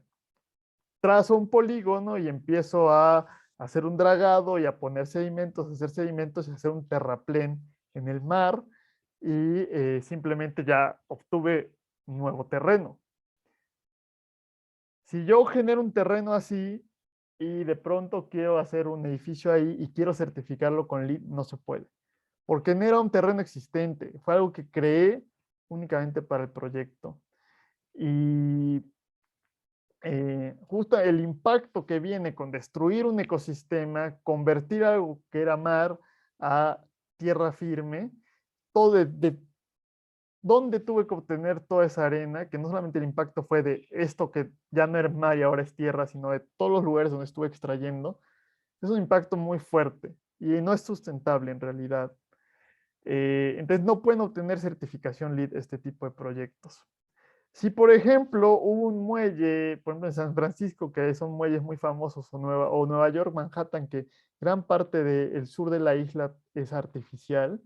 Trazo un polígono y empiezo a hacer un dragado y a poner sedimentos, hacer sedimentos y hacer un terraplén en el mar y simplemente ya obtuve nuevo terreno. Si yo genero un terreno así y de pronto quiero hacer un edificio ahí y quiero certificarlo con LEED, no se puede, porque no era un terreno existente, fue algo que creé únicamente para el proyecto. Y justo el impacto que viene con destruir un ecosistema, convertir algo que era mar a tierra firme, todo de dónde tuve que obtener toda esa arena, que no solamente el impacto fue de esto que ya no era mar y ahora es tierra, sino de todos los lugares donde estuve extrayendo, es un impacto muy fuerte y no es sustentable en realidad. Entonces no pueden obtener certificación LEED este tipo de proyectos. Si, por ejemplo, hubo un muelle, por ejemplo, en San Francisco, que son muelles muy famosos, o Nueva York, Manhattan, que gran parte del sur de la isla es artificial,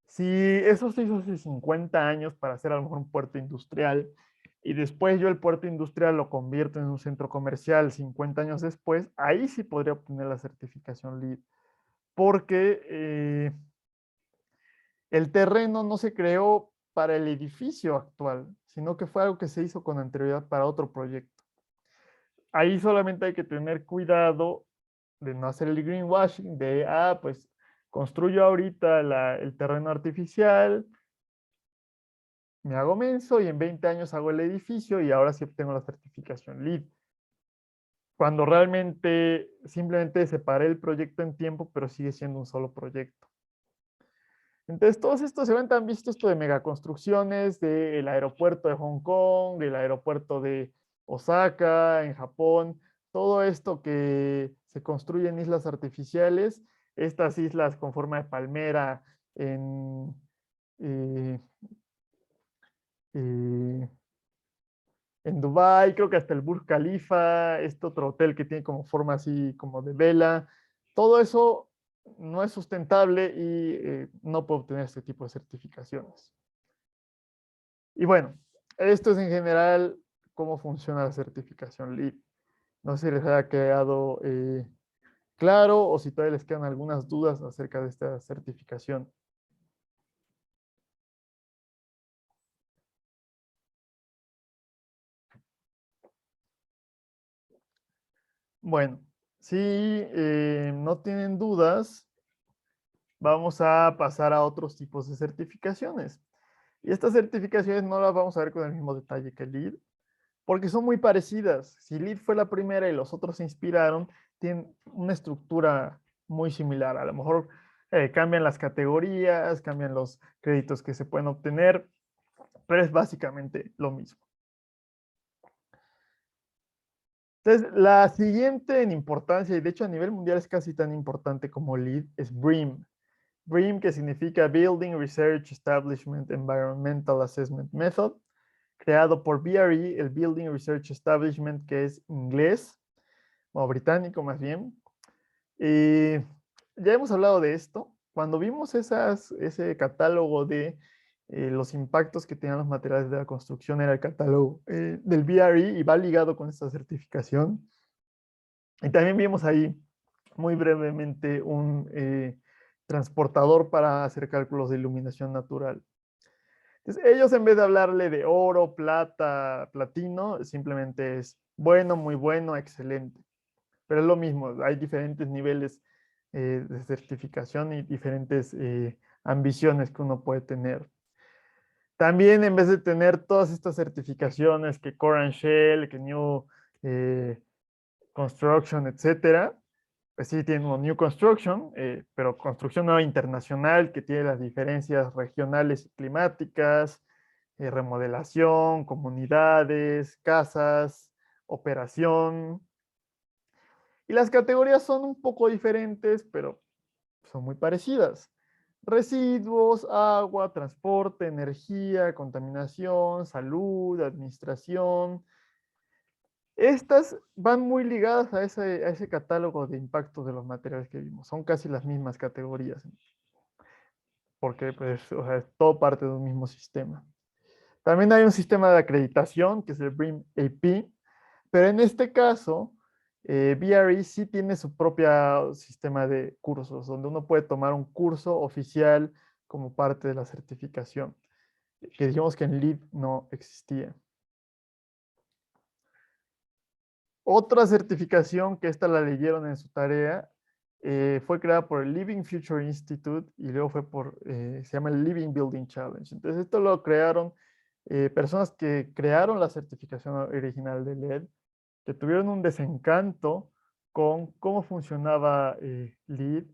si eso se hizo hace 50 años para hacer a lo mejor un puerto industrial, y después yo el puerto industrial lo convierto en un centro comercial 50 años después, ahí sí podría obtener la certificación LEED, porque el terreno no se creó para el edificio actual, sino que fue algo que se hizo con anterioridad para otro proyecto. Ahí solamente hay que tener cuidado de no hacer el greenwashing, pues construyo ahorita el terreno artificial, me hago menso y en 20 años hago el edificio y ahora sí obtengo la certificación LEED. Cuando realmente simplemente separé el proyecto en tiempo, pero sigue siendo un solo proyecto. Entonces, todos estos eventos han visto esto de megaconstrucciones del aeropuerto de Hong Kong, del aeropuerto de Osaka, en Japón, todo esto que se construye en islas artificiales, estas islas con forma de palmera eh, eh, en Dubái, creo que hasta el Burj Khalifa, este otro hotel que tiene como forma así como de vela, todo eso no es sustentable y no puede obtener este tipo de certificaciones. Y bueno, esto es en general cómo funciona la certificación LEED. No sé si les haya quedado claro o si todavía les quedan algunas dudas acerca de esta certificación. Bueno, si no tienen dudas, vamos a pasar a otros tipos de certificaciones. Y estas certificaciones no las vamos a ver con el mismo detalle que LEED, porque son muy parecidas. Si LEED fue la primera y los otros se inspiraron, tienen una estructura muy similar. A lo mejor cambian las categorías, cambian los créditos que se pueden obtener, pero es básicamente lo mismo. Entonces, la siguiente en importancia, y de hecho a nivel mundial es casi tan importante como LEED, es BREEAM. BREEAM, que significa Building Research Establishment Environmental Assessment Method, creado por BRE, el Building Research Establishment, que es inglés, o británico más bien. Ya hemos hablado de esto. Cuando vimos ese catálogo de los impactos que tenían los materiales de la construcción, era el catálogo del BRE y va ligado con esta certificación. Y también vimos ahí muy brevemente un transportador para hacer cálculos de iluminación natural. Entonces, ellos en vez de hablarle de oro, plata, platino, simplemente es bueno, muy bueno, excelente. Pero es lo mismo, hay diferentes niveles de certificación y diferentes ambiciones que uno puede tener. También en vez de tener todas estas certificaciones que Core and Shell, que New Construction, etcétera, pues sí tiene un New Construction, pero construcción nueva internacional que tiene las diferencias regionales y climáticas, remodelación, comunidades, casas, operación. Y las categorías son un poco diferentes, pero son muy parecidas. Residuos, agua, transporte, energía, contaminación, salud, administración. Estas van muy ligadas a ese catálogo de impactos de los materiales que vimos. Son casi las mismas categorías, porque pues, o sea, es todo parte de un mismo sistema. También hay un sistema de acreditación, que es el BREEAM AP, pero en este caso, BRE sí tiene su propio sistema de cursos, donde uno puede tomar un curso oficial como parte de la certificación, que dijimos que en LEED no existía. Otra certificación que esta la leyeron en su tarea fue creada por el Living Future Institute y luego se llama el Living Building Challenge. Entonces esto lo crearon personas que crearon la certificación original de LED, que tuvieron un desencanto con cómo funcionaba LEED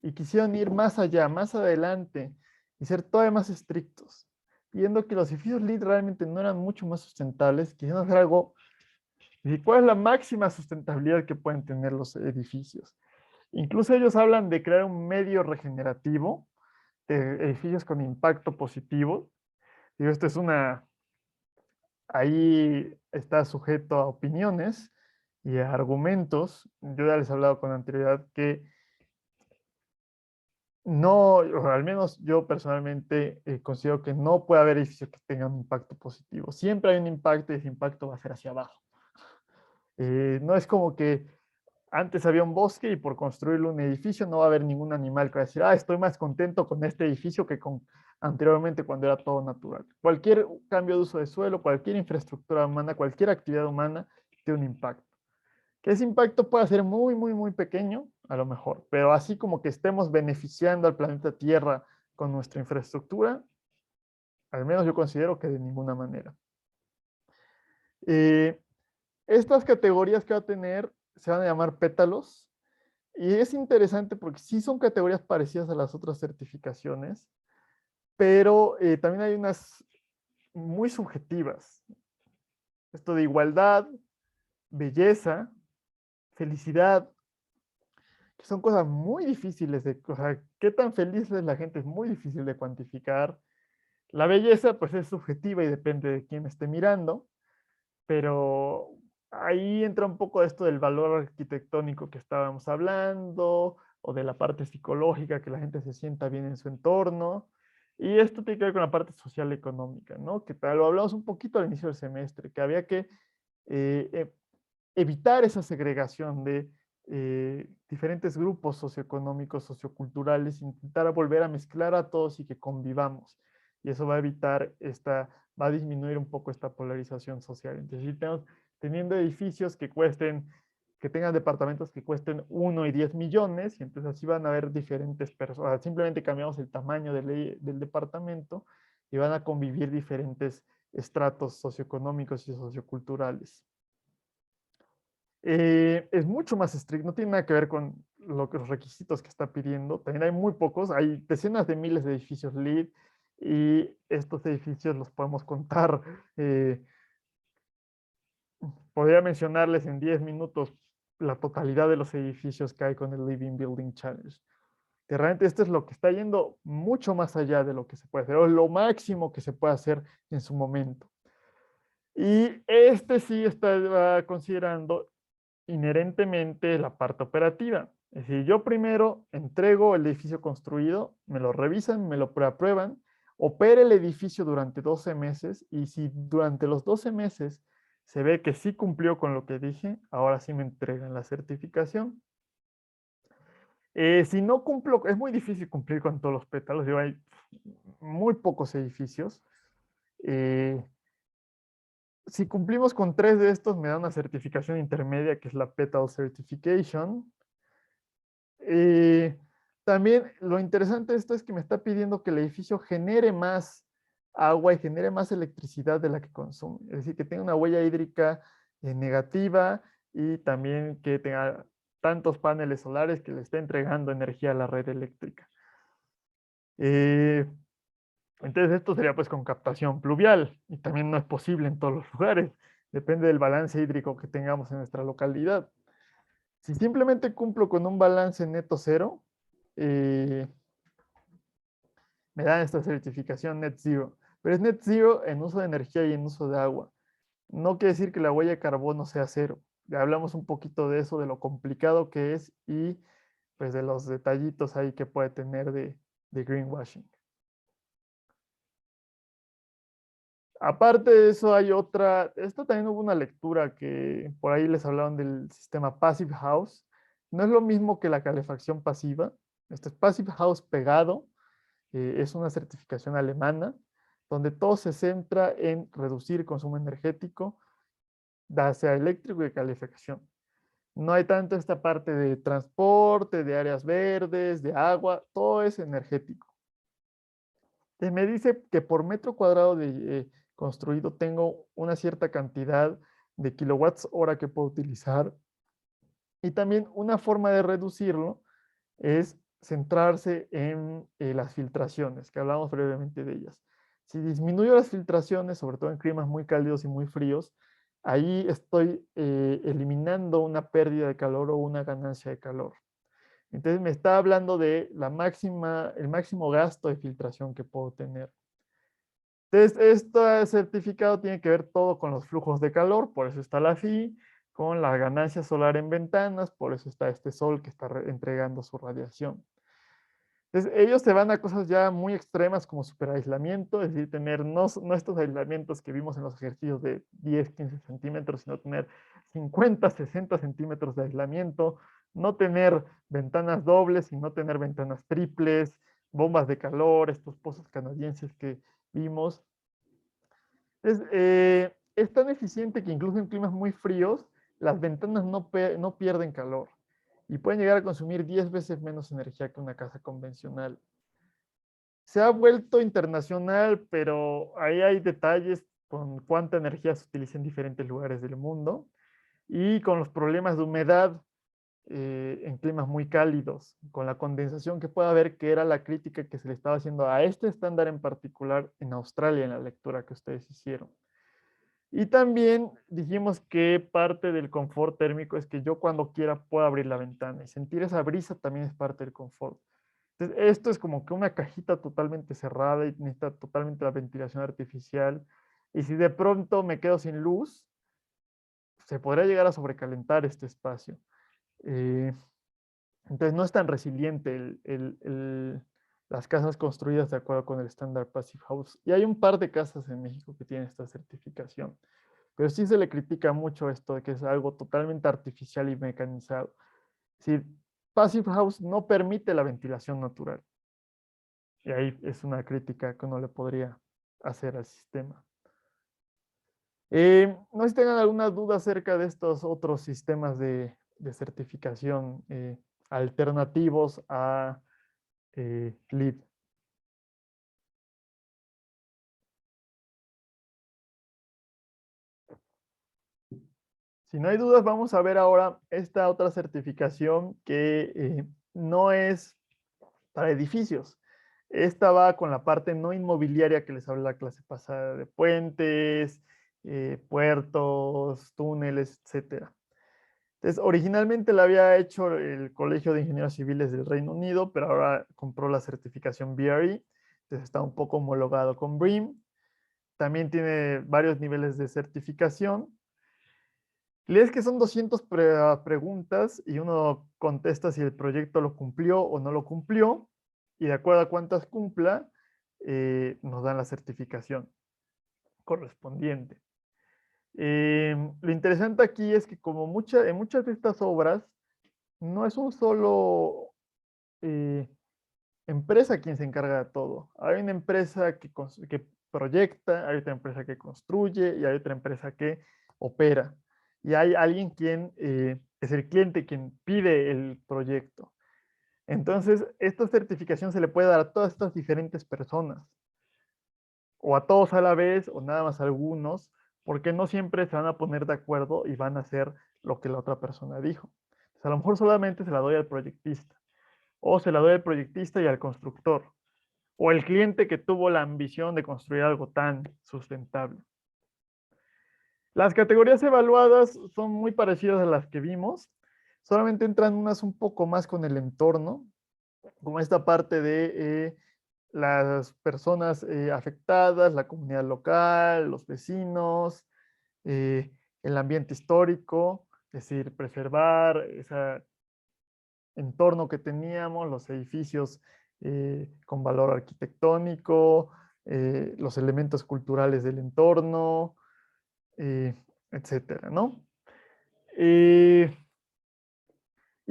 y quisieron ir más allá, más adelante y ser todavía más estrictos, viendo que los edificios LEED realmente no eran mucho más sustentables, quisieron hacer algo. ¿Y cuál es la máxima sustentabilidad que pueden tener los edificios? Incluso ellos hablan de crear un medio regenerativo de edificios con impacto positivo. Y esto es ahí está sujeto a opiniones y a argumentos. Yo ya les he hablado con anterioridad que no, o al menos yo personalmente considero que no puede haber edificios que tengan un impacto positivo. Siempre hay un impacto y ese impacto va a ser hacia abajo. No es como que antes había un bosque y por construirle un edificio no va a haber ningún animal que va a decir, estoy más contento con este edificio que con anteriormente cuando era todo natural. Cualquier cambio de uso de suelo, cualquier infraestructura humana, cualquier actividad humana tiene un impacto. Que ese impacto pueda ser muy, muy, muy pequeño, a lo mejor, pero así como que estemos beneficiando al planeta Tierra con nuestra infraestructura, al menos yo considero que de ninguna manera. Estas categorías que va a tener se van a llamar pétalos. Y es interesante porque sí son categorías parecidas a las otras certificaciones, pero también hay unas muy subjetivas. Esto de igualdad, belleza, felicidad, que son cosas muy difíciles de, o sea, qué tan feliz es la gente es muy difícil de cuantificar. La belleza pues es subjetiva y depende de quién esté mirando, pero ahí entra un poco esto del valor arquitectónico que estábamos hablando, o de la parte psicológica, que la gente se sienta bien en su entorno. Y esto tiene que ver con la parte social y económica, ¿no? Que tal, lo hablamos un poquito al inicio del semestre, que había que evitar esa segregación de diferentes grupos socioeconómicos, socioculturales, intentar volver a mezclar a todos y que convivamos. Y eso va a evitar va a disminuir un poco esta polarización social. Entonces, si tenemos, teniendo edificios que tengan departamentos que cuesten 1 y 10 millones, y entonces así van a haber diferentes personas, simplemente cambiamos el tamaño del departamento y van a convivir diferentes estratos socioeconómicos y socioculturales. Es mucho más estricto, no tiene nada que ver con los requisitos que está pidiendo. También hay muy pocos, hay decenas de miles de edificios LEED y estos edificios los podemos contar. Podría mencionarles en 10 minutos la totalidad de los edificios que hay con el Living Building Challenge. Que realmente esto es lo que está yendo mucho más allá de lo que se puede hacer, o lo máximo que se puede hacer en su momento. Y este sí está considerando inherentemente la parte operativa. Es decir, yo primero entrego el edificio construido, me lo revisan, me lo preaprueban, opera el edificio durante 12 meses y si durante los 12 meses se ve que sí cumplió con lo que dije, ahora sí me entregan la certificación. Si no cumplo, es muy difícil cumplir con todos los pétalos, digo, hay muy pocos edificios. Si cumplimos con 3 de estos, me da una certificación intermedia que es la Petal Certification. También lo interesante de esto es que me está pidiendo que el edificio genere más agua y genere más electricidad de la que consume. Es decir, que tenga una huella hídrica negativa y también que tenga tantos paneles solares que le esté entregando energía a la red eléctrica. Entonces esto sería pues con captación pluvial y también no es posible en todos los lugares. Depende del balance hídrico que tengamos en nuestra localidad. Si simplemente cumplo con un balance neto cero, me dan esta certificación Net Zero. Pero es Net Zero en uso de energía y en uso de agua. No quiere decir que la huella de carbono sea cero. Ya hablamos un poquito de eso, de lo complicado que es y pues de los detallitos ahí que puede tener de greenwashing. Aparte de eso hay otra, esto también hubo una lectura que por ahí les hablaban del sistema Passive House. No es lo mismo que la calefacción pasiva. Este es Passive House pegado. Es una certificación alemana donde todo se centra en reducir consumo energético, ya sea eléctrico y de calefacción. No hay tanto esta parte de transporte, de áreas verdes, de agua, todo es energético. Me dice que por metro cuadrado de construido tengo una cierta cantidad de kilowatts hora que puedo utilizar. Y también una forma de reducirlo es centrarse en las filtraciones, que hablamos brevemente de ellas. Si disminuyo las filtraciones, sobre todo en climas muy cálidos y muy fríos, ahí estoy eliminando una pérdida de calor o una ganancia de calor. Entonces me está hablando de el máximo gasto de filtración que puedo tener. Entonces, este certificado tiene que ver todo con los flujos de calor, por eso está la FI, con la ganancia solar en ventanas, por eso está este sol que está entregando su radiación. Entonces, ellos se van a cosas ya muy extremas como superaislamiento, es decir, tener no estos aislamientos que vimos en los ejercicios de 10, 15 centímetros, sino tener 50, 60 centímetros de aislamiento, no tener ventanas dobles, sino tener ventanas triples, bombas de calor, estos pozos canadienses que vimos. Es tan eficiente que incluso en climas muy fríos, las ventanas no pierden calor y pueden llegar a consumir 10 veces menos energía que una casa convencional. Se ha vuelto internacional, pero ahí hay detalles con cuánta energía se utiliza en diferentes lugares del mundo y con los problemas de humedad en climas muy cálidos, con la condensación que puede haber, que era la crítica que se le estaba haciendo a este estándar en particular en Australia, en la lectura que ustedes hicieron. Y también dijimos que parte del confort térmico es que yo cuando quiera puedo abrir la ventana y sentir esa brisa también es parte del confort. Entonces, esto es como que una cajita totalmente cerrada y necesita totalmente la ventilación artificial. Y si de pronto me quedo sin luz, se podría llegar a sobrecalentar este espacio. Eh, entonces, no es tan resiliente las casas construidas de acuerdo con el estándar Passive House. Y hay un par de casas en México que tienen esta certificación. Pero sí se le critica mucho esto de que es algo totalmente artificial y mecanizado. Es decir, Passive House no permite la ventilación natural. Y ahí es una crítica que uno le podría hacer al sistema. No sé si tengan alguna duda acerca de estos otros sistemas de certificación alternativos a LEED. Si no hay dudas, vamos a ver ahora esta otra certificación que no es para edificios. Esta va con la parte no inmobiliaria que les hablé la clase pasada de puentes, puertos, túneles, etc. Entonces, originalmente la había hecho el Colegio de Ingenieros Civiles del Reino Unido, pero ahora compró la certificación BRE, entonces está un poco homologado con BREEAM. También tiene varios niveles de certificación. Lees que son 200 preguntas y uno contesta si el proyecto lo cumplió o no lo cumplió, y de acuerdo a cuántas cumpla, nos dan la certificación correspondiente. Lo interesante aquí es que como en muchas de estas obras, no es un solo empresa quien se encarga de todo. Hay una empresa que proyecta, hay otra empresa que construye y hay otra empresa que opera. Y hay alguien quien es el cliente, quien pide el proyecto. Entonces, esta certificación se le puede dar a todas estas diferentes personas, o a todos a la vez, o nada más a algunos, porque no siempre se van a poner de acuerdo y van a hacer lo que la otra persona dijo. Entonces, a lo mejor solamente se la doy al proyectista, o se la doy al proyectista y al constructor, o el cliente que tuvo la ambición de construir algo tan sustentable. Las categorías evaluadas son muy parecidas a las que vimos, solamente entran unas un poco más con el entorno, como esta parte de las personas afectadas, la comunidad local, los vecinos, el ambiente histórico, es decir, preservar ese entorno que teníamos, los edificios con valor arquitectónico, los elementos culturales del entorno, etcétera, ¿no? Y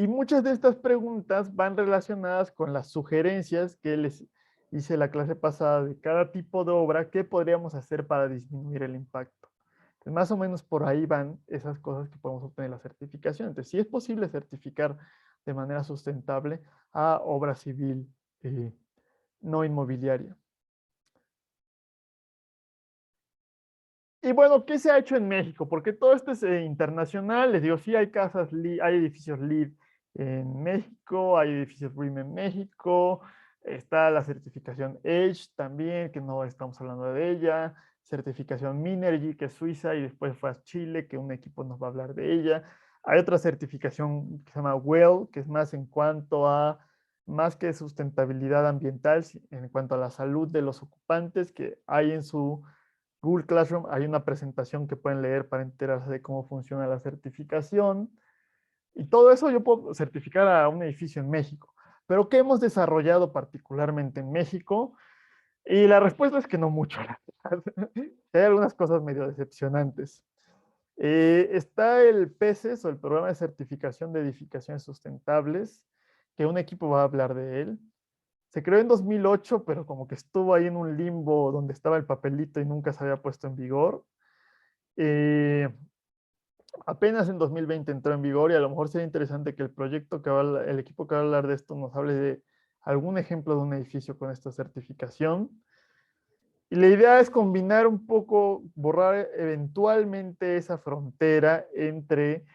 muchas de estas preguntas van relacionadas con las sugerencias que les hice la clase pasada de cada tipo de obra, qué podríamos hacer para disminuir el impacto. Entonces, más o menos por ahí van esas cosas que podemos obtener la certificación. Entonces, sí es posible certificar de manera sustentable a obra civil no inmobiliaria. Y bueno, ¿qué se ha hecho en México? Porque todo esto es internacional. Les digo, sí hay hay edificios LEED en México, hay edificios BREEAM en México, está la certificación EDGE también, que no estamos hablando de ella, certificación Minergy, que es Suiza, y después fue a Chile, que un equipo nos va a hablar de ella. Hay otra certificación que se llama WELL, que es más en cuanto a, más que sustentabilidad ambiental, en cuanto a la salud de los ocupantes, que hay en su Google Classroom, hay una presentación que pueden leer para enterarse de cómo funciona la certificación. Y todo eso yo puedo certificar a un edificio en México. Pero ¿qué hemos desarrollado particularmente en México? Y la respuesta es que no mucho, la verdad. Hay algunas cosas medio decepcionantes. Está el PESES, o el Programa de Certificación de Edificaciones Sustentables, que un equipo va a hablar de él. Se creó en 2008, pero como que estuvo ahí en un limbo donde estaba el papelito y nunca se había puesto en vigor. Eh, Apenas en 2020 entró en vigor, y a lo mejor sería interesante que el proyecto el equipo que va a hablar de esto nos hable de algún ejemplo de un edificio con esta certificación. Y la idea es combinar un poco, borrar eventualmente esa frontera entre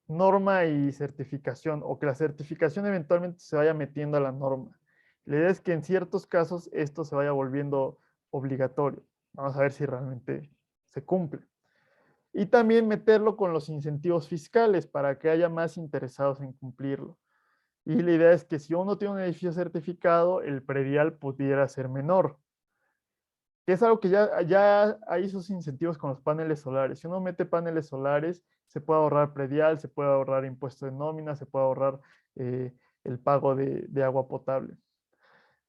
norma y certificación, o que la certificación eventualmente se vaya metiendo a la norma. La idea es que en ciertos casos esto se vaya volviendo obligatorio. Vamos a ver si realmente se cumple. Y también meterlo con los incentivos fiscales para que haya más interesados en cumplirlo. Y la idea es que si uno tiene un edificio certificado, el predial pudiera ser menor, que es algo que ya hay esos incentivos con los paneles solares. Si uno mete paneles solares, se puede ahorrar predial, se puede ahorrar impuesto de nómina, se puede ahorrar el pago de agua potable.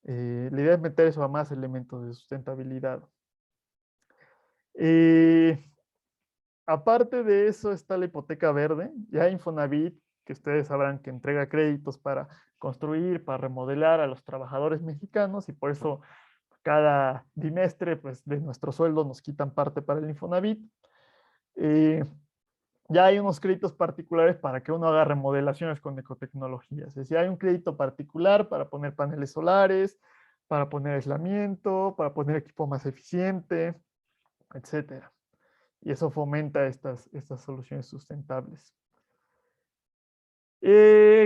La idea es meter eso a más elementos de sustentabilidad. Aparte de eso está la hipoteca verde. Ya Infonavit, que ustedes sabrán que entrega créditos para construir, para remodelar a los trabajadores mexicanos, y por eso cada bimestre, pues, de nuestro sueldo nos quitan parte para el Infonavit. Ya hay unos créditos particulares para que uno haga remodelaciones con ecotecnologías. Es decir, hay un crédito particular para poner paneles solares, para poner aislamiento, para poner equipo más eficiente, etcétera. y eso fomenta estas soluciones sustentables.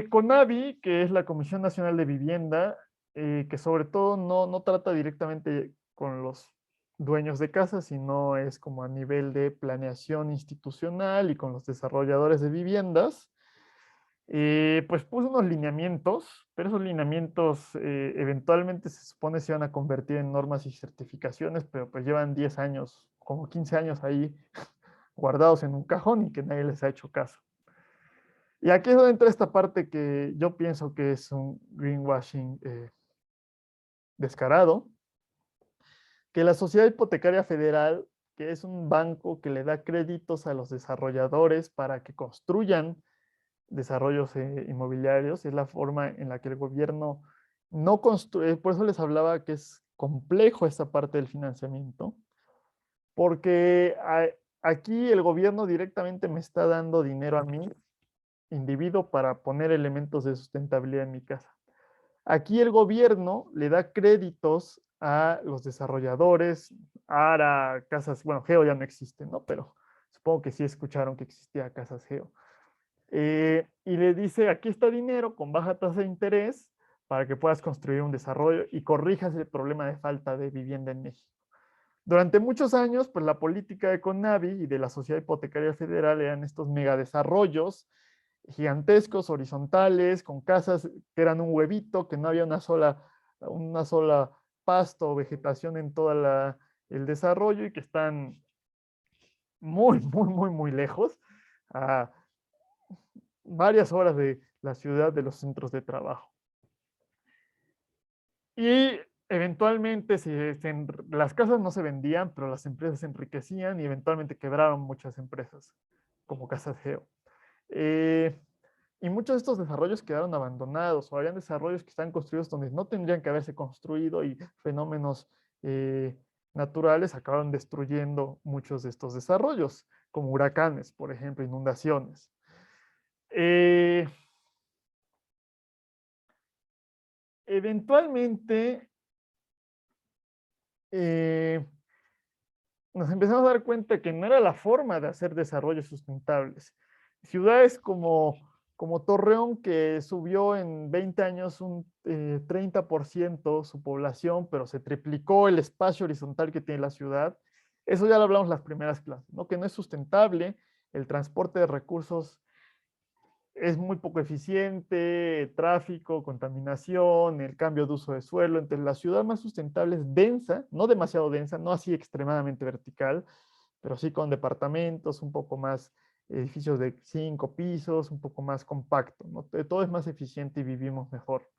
CONAVI, que es la Comisión Nacional de Vivienda, que sobre todo no trata directamente con los dueños de casa, sino es como a nivel de planeación institucional y con los desarrolladores de viviendas, pues puso unos lineamientos, pero esos lineamientos eventualmente se supone se van a convertir en normas y certificaciones, pero pues llevan 10 años, como 15 años ahí guardados en un cajón y que nadie les ha hecho caso. Y aquí es donde entra esta parte que yo pienso que es un greenwashing descarado, que la Sociedad Hipotecaria Federal, que es un banco que le da créditos a los desarrolladores para que construyan desarrollos inmobiliarios, es la forma en la que el gobierno no construye, por eso les hablaba que es complejo esta parte del financiamiento, porque aquí el gobierno directamente me está dando dinero a mí, individuo, para poner elementos de sustentabilidad en mi casa. Aquí el gobierno le da créditos a los desarrolladores, ARA, Casas, bueno, Geo ya no existe, ¿no? Pero supongo que sí escucharon que existía Casas Geo. Y le dice, aquí está dinero con baja tasa de interés para que puedas construir un desarrollo y corrijas el problema de falta de vivienda en México. Durante muchos años, pues la política de CONAVI y de la Sociedad Hipotecaria Federal eran estos megadesarrollos gigantescos, horizontales, con casas que eran un huevito, que no había una sola pasto o vegetación en todo el desarrollo y que están muy lejos, a varias horas de la ciudad, de los centros de trabajo. Y eventualmente las casas no se vendían, pero las empresas se enriquecían y eventualmente quebraron muchas empresas, como Casas Geo. Y muchos de estos desarrollos quedaron abandonados o habían desarrollos que están construidos donde no tendrían que haberse construido y fenómenos naturales acabaron destruyendo muchos de estos desarrollos, como huracanes, por ejemplo, inundaciones. Eventualmente nos empezamos a dar cuenta que no era la forma de hacer desarrollos sustentables. Ciudades como Torreón, que subió en 20 años un 30% su población, pero se triplicó el espacio horizontal que tiene la ciudad. Eso ya lo hablamos en las primeras clases, ¿no? Que no es sustentable, el transporte de recursos es muy poco eficiente, tráfico, contaminación, el cambio de uso de suelo. Entonces, la ciudad más sustentable es densa, no demasiado densa, no así extremadamente vertical, pero sí con departamentos, un poco más, edificios de 5 pisos, un poco más compacto, ¿no? Todo es más eficiente y vivimos mejor.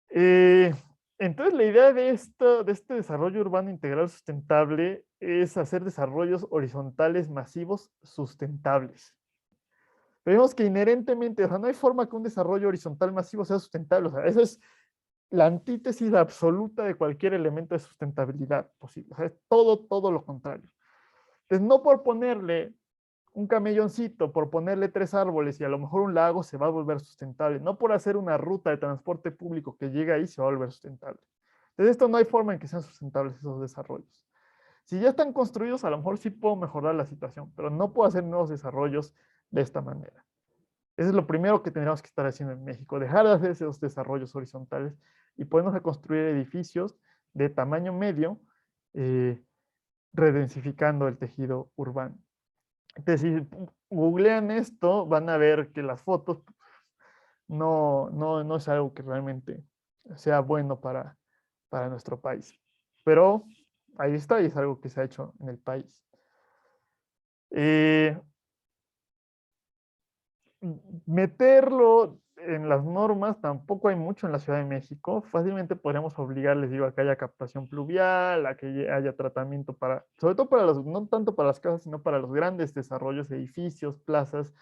Entonces, la idea de este desarrollo urbano integral sustentable es hacer desarrollos horizontales masivos sustentables. Vemos que inherentemente, o sea, no hay forma que un desarrollo horizontal masivo sea sustentable. O sea, esa es la antítesis absoluta de cualquier elemento de sustentabilidad posible. O sea, es todo lo contrario. Entonces, no por ponerle un camelloncito, por ponerle 3 árboles y a lo mejor un lago se va a volver sustentable. No por hacer una ruta de transporte público que llegue ahí se va a volver sustentable. Entonces, esto no hay forma en que sean sustentables esos desarrollos. Si ya están construidos, a lo mejor sí puedo mejorar la situación, pero no puedo hacer nuevos desarrollos de esta manera. Eso es lo primero que tendríamos que estar haciendo en México, dejar de hacer esos desarrollos horizontales y ponernos a construir edificios de tamaño medio, redensificando el tejido urbano. Entonces, si googlean esto, van a ver que las fotos no es algo que realmente sea bueno para nuestro país. Pero ahí está y es algo que se ha hecho en el país. Meterlo en las normas tampoco hay mucho en la Ciudad de México. Fácilmente podríamos obligar, les digo, a que haya captación pluvial, a que haya tratamiento sobre todo para no tanto para las casas, sino para los grandes desarrollos, edificios, plazas.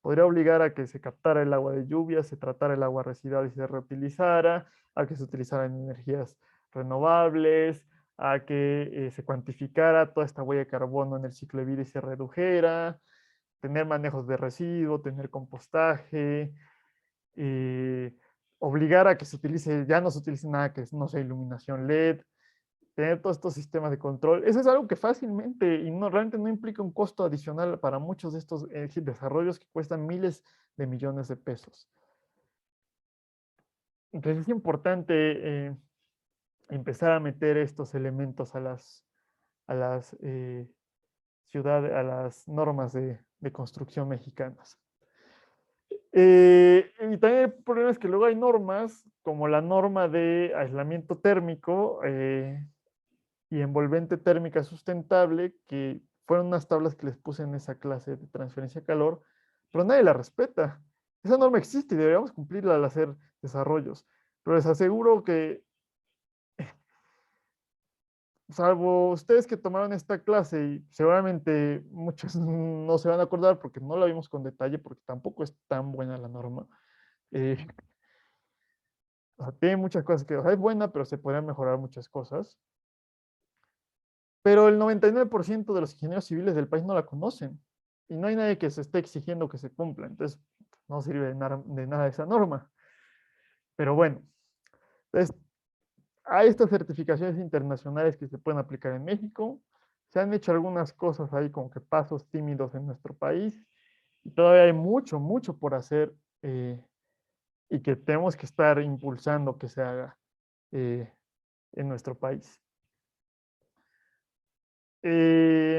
Podría obligar a que se captara el agua de lluvia, se tratara el agua residual y se reutilizara, a que se utilizaran energías renovables, a que se cuantificara toda esta huella de carbono en el ciclo de vida y se redujera, tener manejos de residuos, tener compostaje, obligar a que ya no se utilice nada que no sea iluminación LED. tener todos estos sistemas de control. Eso es algo que fácilmente y no, realmente no implica un costo adicional para muchos de estos desarrollos que cuestan miles de millones de pesos. Entonces es importante empezar a meter estos elementos a las a las normas de construcción mexicanas. Y también el problema es que luego hay normas, como la norma de aislamiento térmico y envolvente térmica sustentable, que fueron unas tablas que les puse en esa clase de transferencia de calor, pero nadie la respeta. Esa norma existe y deberíamos cumplirla al hacer desarrollos. Pero les aseguro que, salvo ustedes que tomaron esta clase, y seguramente muchos no se van a acordar porque no la vimos con detalle, porque tampoco es tan buena la norma. Eh, o sea, tiene muchas cosas que, o sea, es buena, pero se podrían mejorar muchas cosas. Pero el 99% de los ingenieros civiles del país no la conocen. Y no hay nadie que se esté exigiendo que se cumpla. Entonces, no sirve de nada esa norma. Pero bueno, entonces, hay estas certificaciones internacionales que se pueden aplicar en México. Se han hecho algunas cosas ahí como que pasos tímidos en nuestro país. Y todavía hay mucho, mucho por hacer y que tenemos que estar impulsando que se haga en nuestro país.